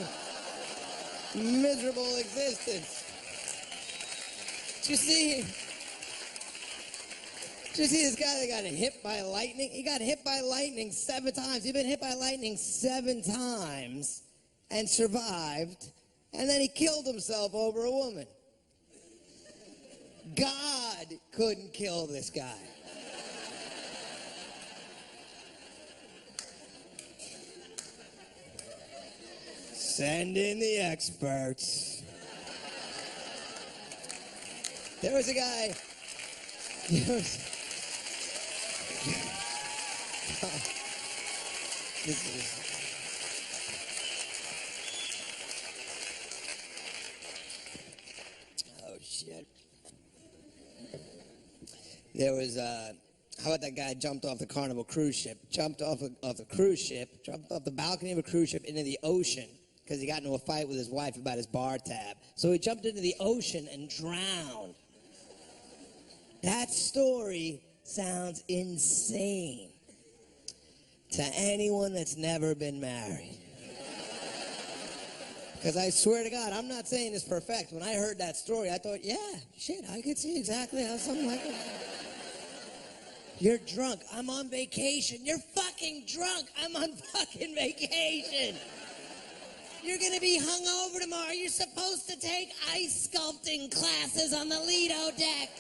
miserable existence. Did you see this guy that got hit by lightning? He got hit by lightning 7 times. He'd been hit by lightning 7 times and survived, and then he killed himself over a woman. God couldn't kill this guy. Send in the experts. There was a guy... Oh, shit. There was, how about that guy jumped off the Carnival cruise ship, jumped off the balcony of a cruise ship into the ocean because he got into a fight with his wife about his bar tab. So he jumped into the ocean and drowned. That story sounds insane to anyone that's never been married. Because I swear to God, I'm not saying it's perfect. When I heard that story, I thought, yeah, shit, I could see exactly how something like that. You're drunk. I'm on vacation. You're fucking drunk. I'm on fucking vacation. You're gonna be hungover tomorrow. You're supposed to take ice sculpting classes on the Lido deck.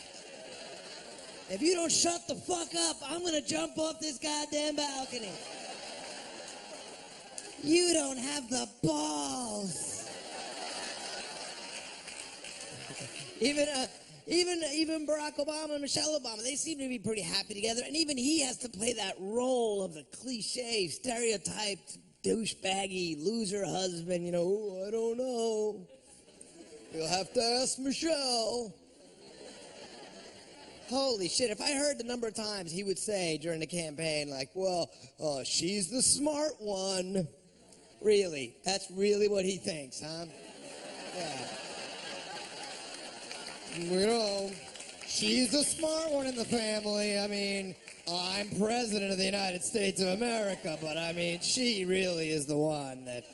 If you don't shut the fuck up, I'm gonna jump off this goddamn balcony. You don't have the balls. Even Barack Obama and Michelle Obama, they seem to be pretty happy together, and even he has to play that role of the cliche, stereotyped, douchebaggy, loser husband, you know, oh, I don't know. You'll have to ask Michelle. Holy shit, if I heard the number of times he would say during the campaign, like, well, she's the smart one. Really? That's really what he thinks, huh? Yeah. You know, she's the smart one in the family. I mean, I'm president of the United States of America, but I mean, she really is the one that...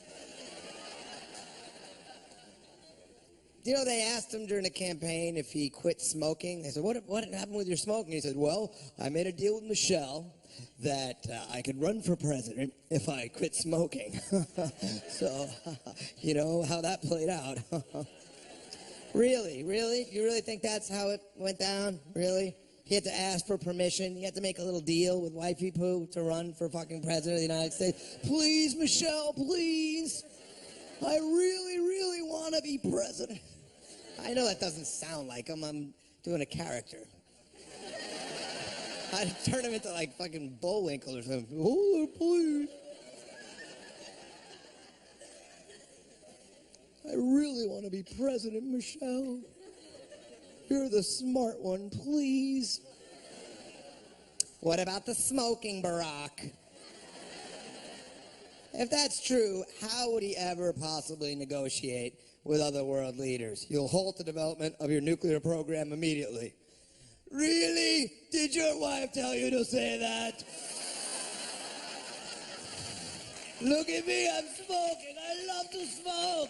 You know, they asked him during the campaign if he quit smoking. They said, what happened with your smoking? He said, well, I made a deal with Michelle that I could run for president if I quit smoking. So, you know how that played out. Really? Really? You really think that's how it went down? Really? He had to ask for permission. He had to make a little deal with white people to run for fucking president of the United States. Please, Michelle, please. I really, really want to be president. I know that doesn't sound like him. I'm doing a character. I'd turn him into like fucking Bullwinkle or something. Oh, please. I really want to be president, Michelle. You're the smart one, please. What about the smoking, Barack? If that's true, how would he ever possibly negotiate with other world leaders? You'll halt the development of your nuclear program immediately. Really? Did your wife tell you to say that? Look at me, I'm smoking. I love to smoke.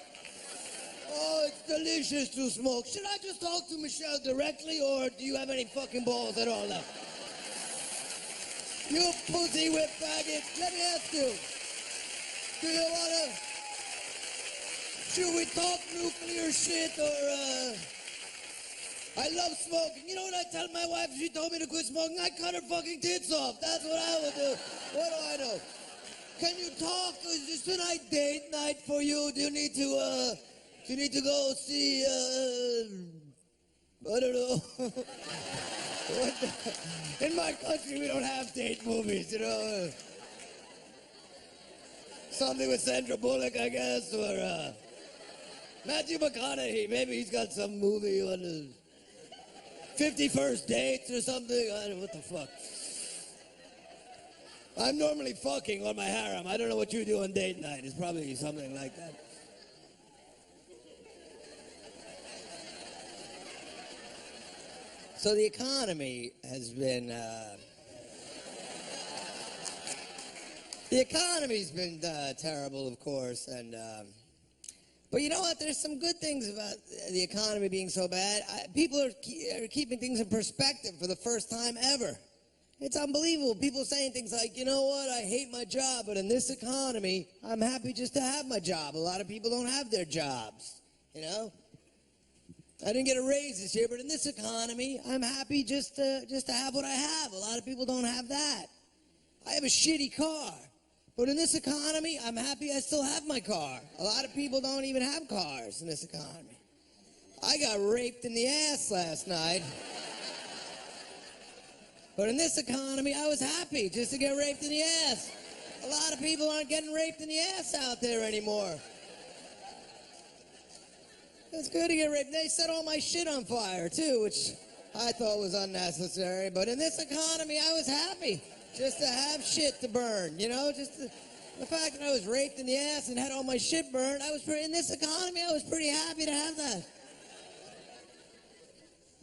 Oh, it's delicious to smoke. Should I just talk to Michelle directly, or do you have any fucking balls at all left? You pussy whip faggot. Let me ask you. Do you wanna... Should we talk nuclear shit, or, I love smoking. You know what I tell my wife if she told me to quit smoking? I cut her fucking tits off. That's what I would do. What do I know? Can you talk? Is this tonight date night for you? Do you need to go see, I don't know. In my country, we don't have date movies, you know. Something with Sandra Bullock, I guess, or, Matthew McConaughey. Maybe he's got some movie on his 51st Dates or something. I don't know, what the fuck. I'm normally fucking on my harem. I don't know what you do on date night. It's probably something like that. So the economy has been, the economy's been terrible, of course, and, but you know what? There's some good things about the economy being so bad. People are keeping things in perspective for the first time ever. It's unbelievable. People saying things like, you know what? I hate my job, but in this economy, I'm happy just to have my job. A lot of people don't have their jobs, you know? I didn't get a raise this year, but in this economy, I'm happy just to have what I have. A lot of people don't have that. I have a shitty car, but in this economy, I'm happy I still have my car. A lot of people don't even have cars in this economy. I got raped in the ass last night. But in this economy, I was happy just to get raped in the ass. A lot of people aren't getting raped in the ass out there anymore. It's good to get raped. They set all my shit on fire, too, which I thought was unnecessary. But in this economy, I was happy just to have shit to burn, you know? The fact that I was raped in the ass and had all my shit burned, in this economy, I was pretty happy to have that.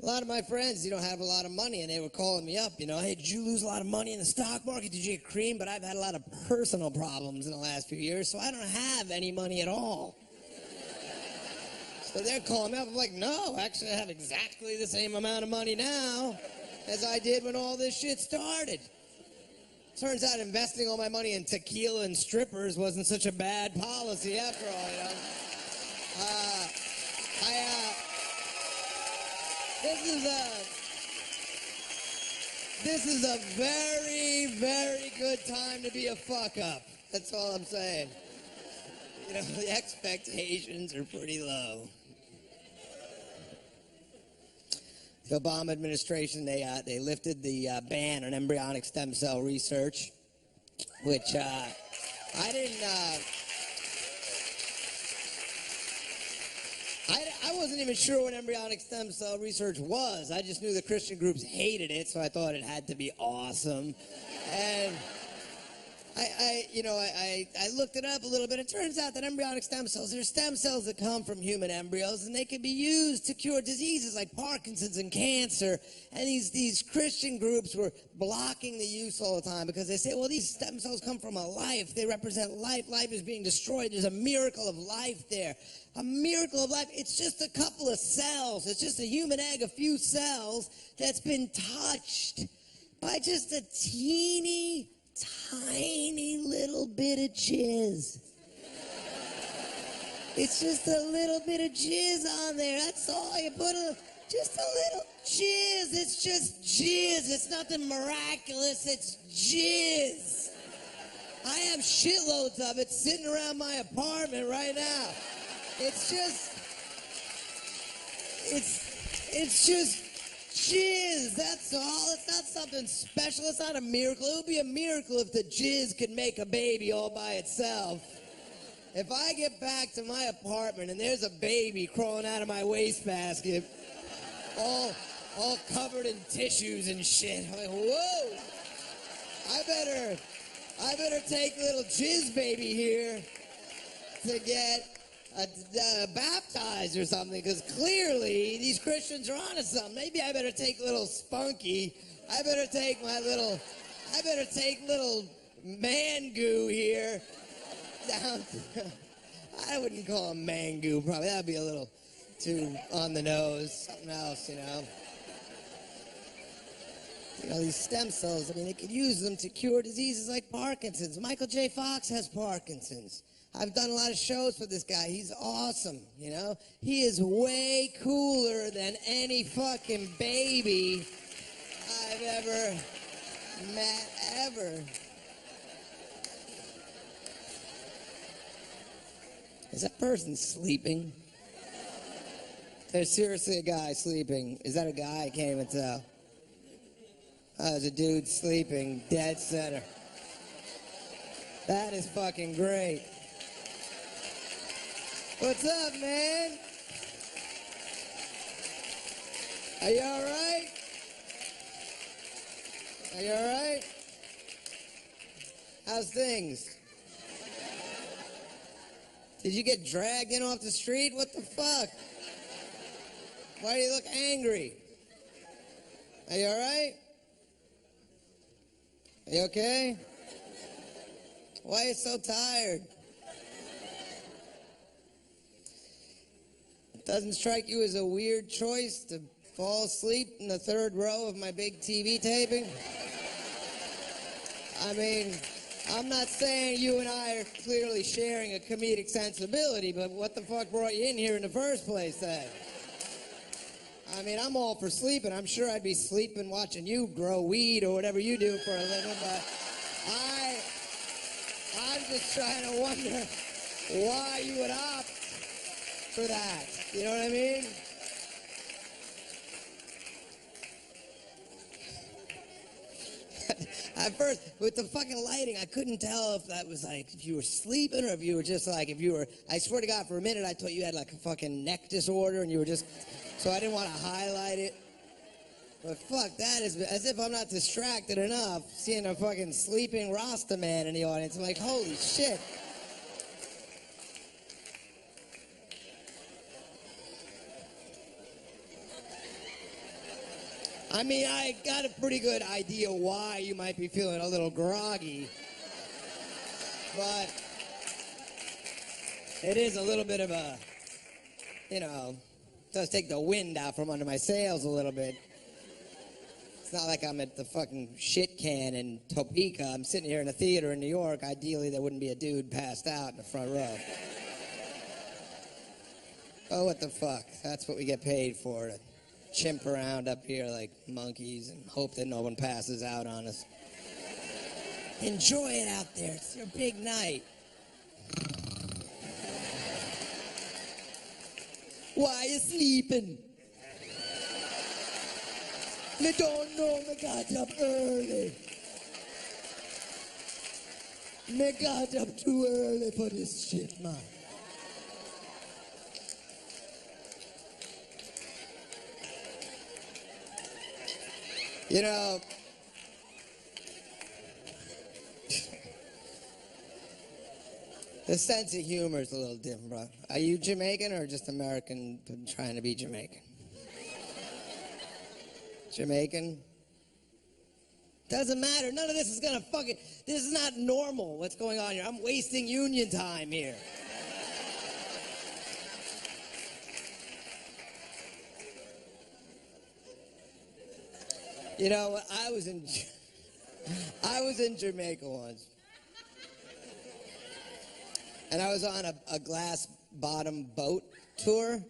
A lot of my friends, have a lot of money, and they were calling me up, hey, did you lose a lot of money in the stock market? Did you get cream? But I've had a lot of personal problems in the last few years, so I don't have any money at all. So they're calling me up. I'm like, no, actually, I have exactly the same amount of money now as I did when all this shit started. Turns out investing all my money in tequila and strippers wasn't such a bad policy after all, This is a very, very good time to be a fuck-up. That's all I'm saying. The expectations are pretty low. The Obama administration, they lifted the ban on embryonic stem cell research, which I didn't... I wasn't even sure what embryonic stem cell research was. I just knew the Christian groups hated it, so I thought it had to be awesome. And I looked it up a little bit. It turns out that embryonic stem cells are stem cells that come from human embryos, and they can be used to cure diseases like Parkinson's and cancer. And these Christian groups were blocking the use all the time because they say, well, these stem cells come from a life. They represent life. Life is being destroyed. There's a miracle of life there. A miracle of life. It's just a couple of cells. It's just a human egg, a few cells that's been touched by just a teeny, tiny little bit of jizz. It's just a little bit of jizz on there. That's all. You put just a little jizz. It's just jizz. It's nothing miraculous. It's jizz. I have shitloads of it sitting around my apartment right now. It's just jizz. That's all. It's not something special. It's not a miracle. It would be a miracle if the jizz could make a baby all by itself. If I get back to my apartment and there's a baby crawling out of my wastebasket, all covered in tissues and shit, I'm like, whoa! I better take little jizz baby here to get baptized or something, because clearly these Christians are onto something. Maybe I better take little Spunky. I better take little man goo here down. I wouldn't call him Mangu, probably. That'd be a little too on the nose. Something else, you know. You know, these stem cells, I mean, they could use them to cure diseases like Parkinson's. Michael J. Fox has Parkinson's. I've done a lot of shows for this guy. He's awesome, you know. He is way cooler than any fucking baby I've ever met, ever. Is that person sleeping? There's seriously a guy sleeping. Is that a guy? I can't even tell. Oh, there's a dude sleeping dead center. That is fucking great. What's up, man? Are you all right? Are you all right? How's things? Did you get dragged in off the street? What the fuck? Why do you look angry? Are you all right? Are you okay? Why are you so tired? It doesn't strike you as a weird choice to fall asleep in the third row of my big TV taping? I mean, I'm not saying you and I are clearly sharing a comedic sensibility, but what the fuck brought you in here in the first place then? I mean, I'm all for sleeping. I'm sure I'd be sleeping watching you grow weed or whatever you do for a living, but I'm just trying to wonder why you would opt for that. You know what I mean? At first, with the fucking lighting, I couldn't tell if that was like, if you were sleeping or if you were just like, I swear to God, for a minute I thought you had like a fucking neck disorder and you were just, so I didn't want to highlight it. But fuck, that is, as if I'm not distracted enough, seeing a fucking sleeping Rasta man in the audience. I'm like, holy shit. I mean, I got a pretty good idea why you might be feeling a little groggy. But it is a little bit of a, you know, does take the wind out from under my sails a little bit. It's not like I'm at the fucking shit can in Topeka. I'm sitting here in a theater in New York. Ideally, there wouldn't be a dude passed out in the front row. Oh, what the fuck? That's what we get paid for, to chimp around up here like monkeys and hope that no one passes out on us. Enjoy it out there. It's your big night. Why you sleeping? Me don't know, me got up early. Me got up too early for this shit, man. You know, the sense of humor is a little different, bro. Are you Jamaican or just American trying to be Jamaican? Jamaican? Doesn't matter. None of this is gonna fucking, this is not normal what's going on here. I'm wasting union time here. You know, I was in Jamaica once. And I was on a glass bottom boat tour.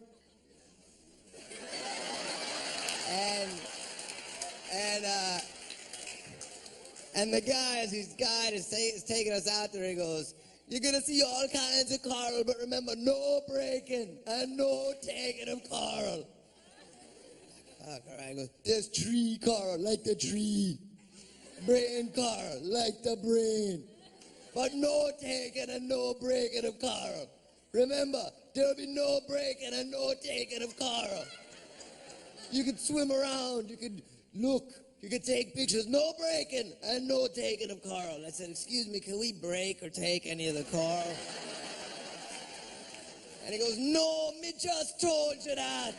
And the guy, as his guide is taking us out there, he goes, "You're gonna see all kinds of coral, but remember, no breaking and no taking of coral." Fuck, all right, he goes, "There's tree coral, like the tree. Brain coral, like the brain. But no taking and no breaking of coral. Remember, there'll be no breaking and no taking of coral. You could swim around, you could look, you could take pictures, no breaking and no taking of coral." I said, "Excuse me, can we break or take any of the coral?" And he goes, "No, me just told you that."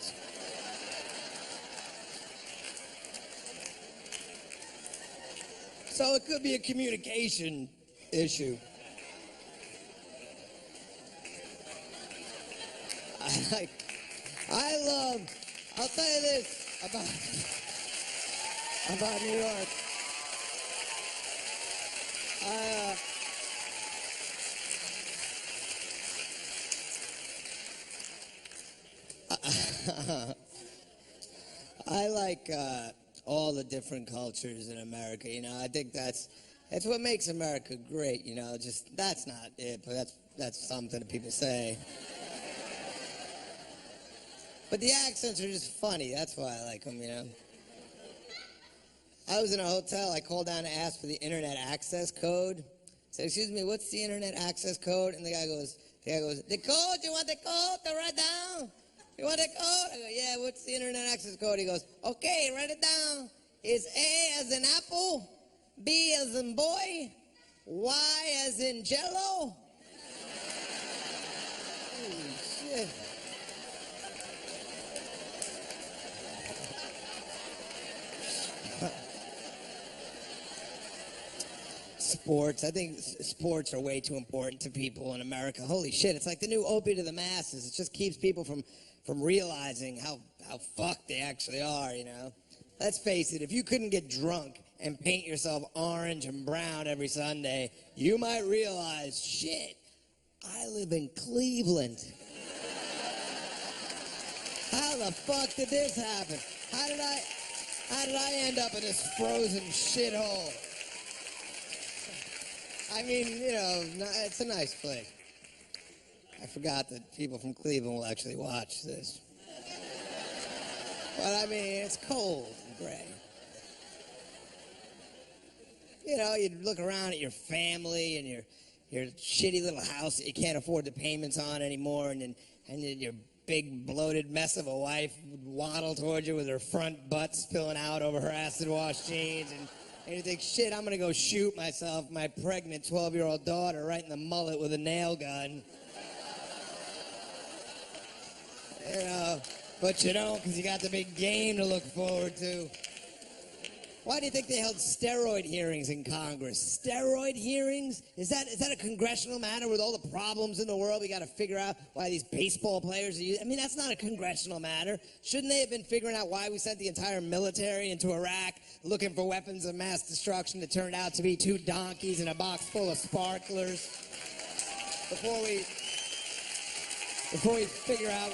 So it could be a communication issue. I'll tell you this about New York. I like all the different cultures in America. You know, I think that's what makes America great. You know, just that's not it, but that's something that people say. But the accents are just funny. That's why I like them, you know. I was in a hotel. I called down to ask for the internet access code. I said, "Excuse me, what's the internet access code?" And the guy goes, "The code? You want the code to write down? You want the code?" I go, "Yeah, what's the internet access code?" He goes, "Okay, write it down. It's A as in apple, B as in boy, Y as in jello." Holy shit. Sports. I think sports are way too important to people in America. Holy shit, it's like the new opiate of the masses. It just keeps people from realizing how fucked they actually are, you know? Let's face it, if you couldn't get drunk and paint yourself orange and brown every Sunday, you might realize, shit, I live in Cleveland. How the fuck did this happen? How did I end up in this frozen shithole? I mean, you know, it's a nice place. I forgot that people from Cleveland will actually watch this. But I mean, it's cold and gray. You know, you look around at your family and your shitty little house that you can't afford the payments on anymore, and then your big bloated mess of a wife would waddle towards you with her front butt spilling out over her acid wash jeans, and you think, shit, I'm gonna go shoot myself, my pregnant 12-year-old daughter, right in the mullet with a nail gun. You know, but you don't, because you got the big game to look forward to. Why do you think they held steroid hearings in Congress? Steroid hearings? Is that a congressional matter with all the problems in the world? We got to figure out why these baseball players are using. I mean, that's not a congressional matter. Shouldn't they have been figuring out why we sent the entire military into Iraq looking for weapons of mass destruction that turned out to be 2 donkeys and a box full of sparklers before we figure out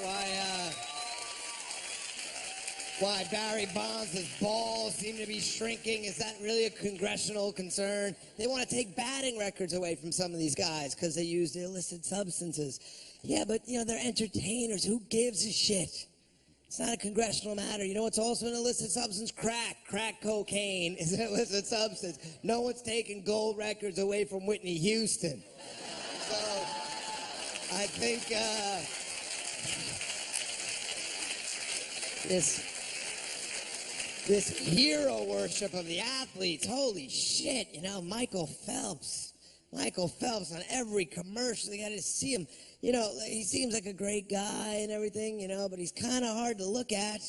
why Barry Bonds' balls seem to be shrinking? Is that really a congressional concern? They want to take batting records away from some of these guys because they used illicit substances. Yeah, but, you know, they're entertainers. Who gives a shit? It's not a congressional matter. You know what's also an illicit substance? Crack. Crack cocaine is an illicit substance. No one's taking gold records away from Whitney Houston. So, I think, this hero worship of the athletes, holy shit, you know, Michael Phelps on every commercial, you gotta see him, you know, he seems like a great guy and everything, you know, but he's kind of hard to look at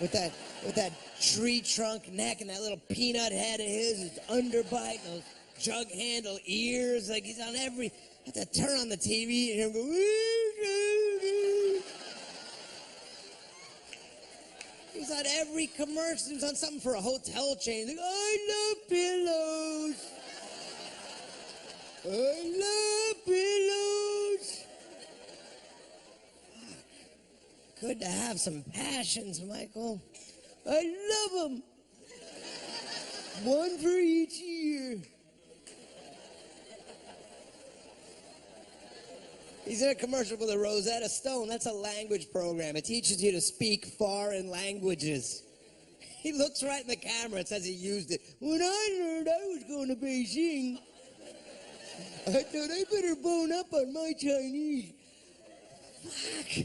with that tree trunk neck and that little peanut head of his underbite, and those jug handle ears, like he's on every, I have to turn on the TV and hear him go, he's on every commercial. He was on something for a hotel chain. Like, I love pillows. I love pillows. good to have some passions, Michael. I love them. One for each year. He's in a commercial for the Rosetta Stone. That's a language program. It teaches you to speak foreign languages. He looks right in the camera and says he used it. When I learned I was going to Beijing, I thought I better bone up on my Chinese. Fuck.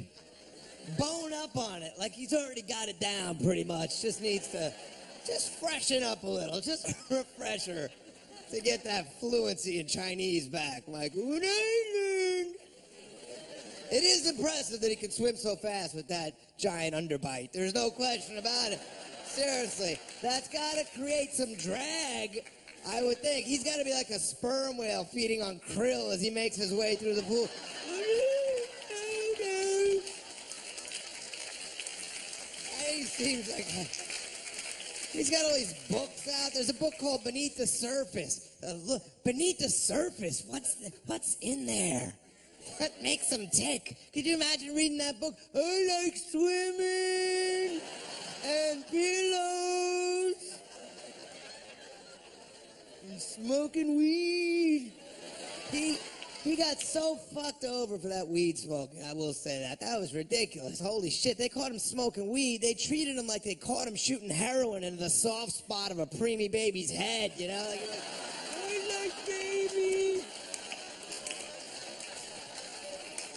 Bone up on it. Like he's already got it down pretty much. Just needs to just freshen up a little. Just a refresher to get that fluency in Chinese back. Like, when I learned. It is impressive that he can swim so fast with that giant underbite. There's no question about it. Seriously, that's got to create some drag, I would think. He's got to be like a sperm whale feeding on krill as he makes his way through the pool. He seems like... He's got all these books out. There's a book called Beneath the Surface. Look, Beneath the Surface, what's in there? What makes them tick? Could you imagine reading that book? I like swimming and pillows and smoking weed. He got so fucked over for that weed smoking, I will say that. That was ridiculous. Holy shit, they caught him smoking weed. They treated him like they caught him shooting heroin into the soft spot of a preemie baby's head, you know? Like, I like baby.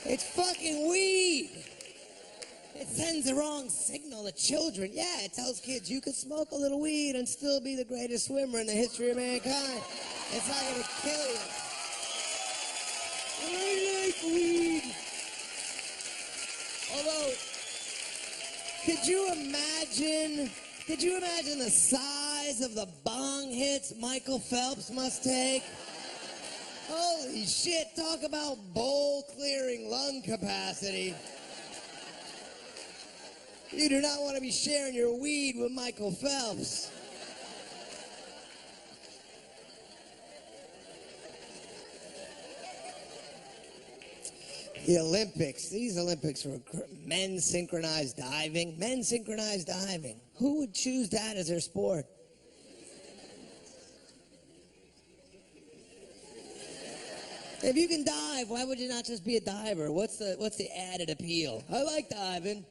It's fucking weed. It sends the wrong signal to children. Yeah, it tells kids you could smoke a little weed and still be the greatest swimmer in the history of mankind. It's not going to kill you. I like weed. Although, could you imagine the size of the bong hits Michael Phelps must take? Holy shit, talk about bowl-clearing lung capacity. You do not want to be sharing your weed with Michael Phelps. The Olympics. These Olympics were men's synchronized diving. Men's synchronized diving. Who would choose that as their sport? If you can dive, why would you not just be a diver? What's the added appeal? I like diving,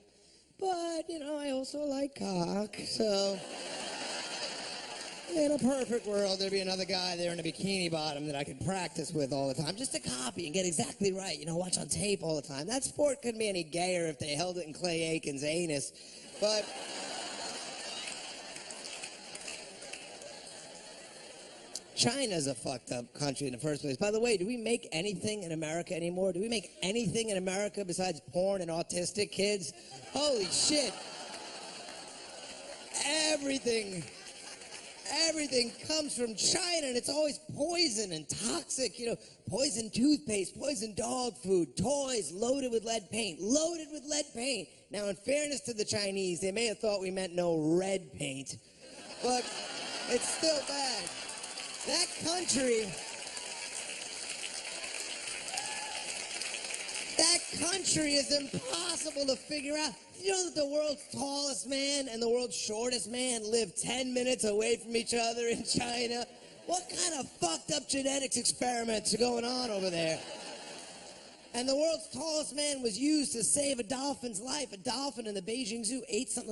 but, I also like cock, so... In a perfect world, there'd be another guy there in a bikini bottom that I could practice with all the time, just to copy and get exactly right, watch on tape all the time. That sport couldn't be any gayer if they held it in Clay Aiken's anus, but... China's a fucked up country in the first place. By the way, do we make anything in America anymore? Do we make anything in America besides porn and autistic kids? Holy shit. Everything comes from China, and it's always poison and toxic, poison toothpaste, poison dog food, toys loaded with lead paint. Now, in fairness to the Chinese, they may have thought we meant no red paint, but it's still bad. That country is impossible to figure out. You know that the world's tallest man and the world's shortest man live 10 minutes away from each other in China? What kind of fucked up genetics experiments are going on over there? And the world's tallest man was used to save a dolphin's life. A dolphin in the Beijing Zoo ate something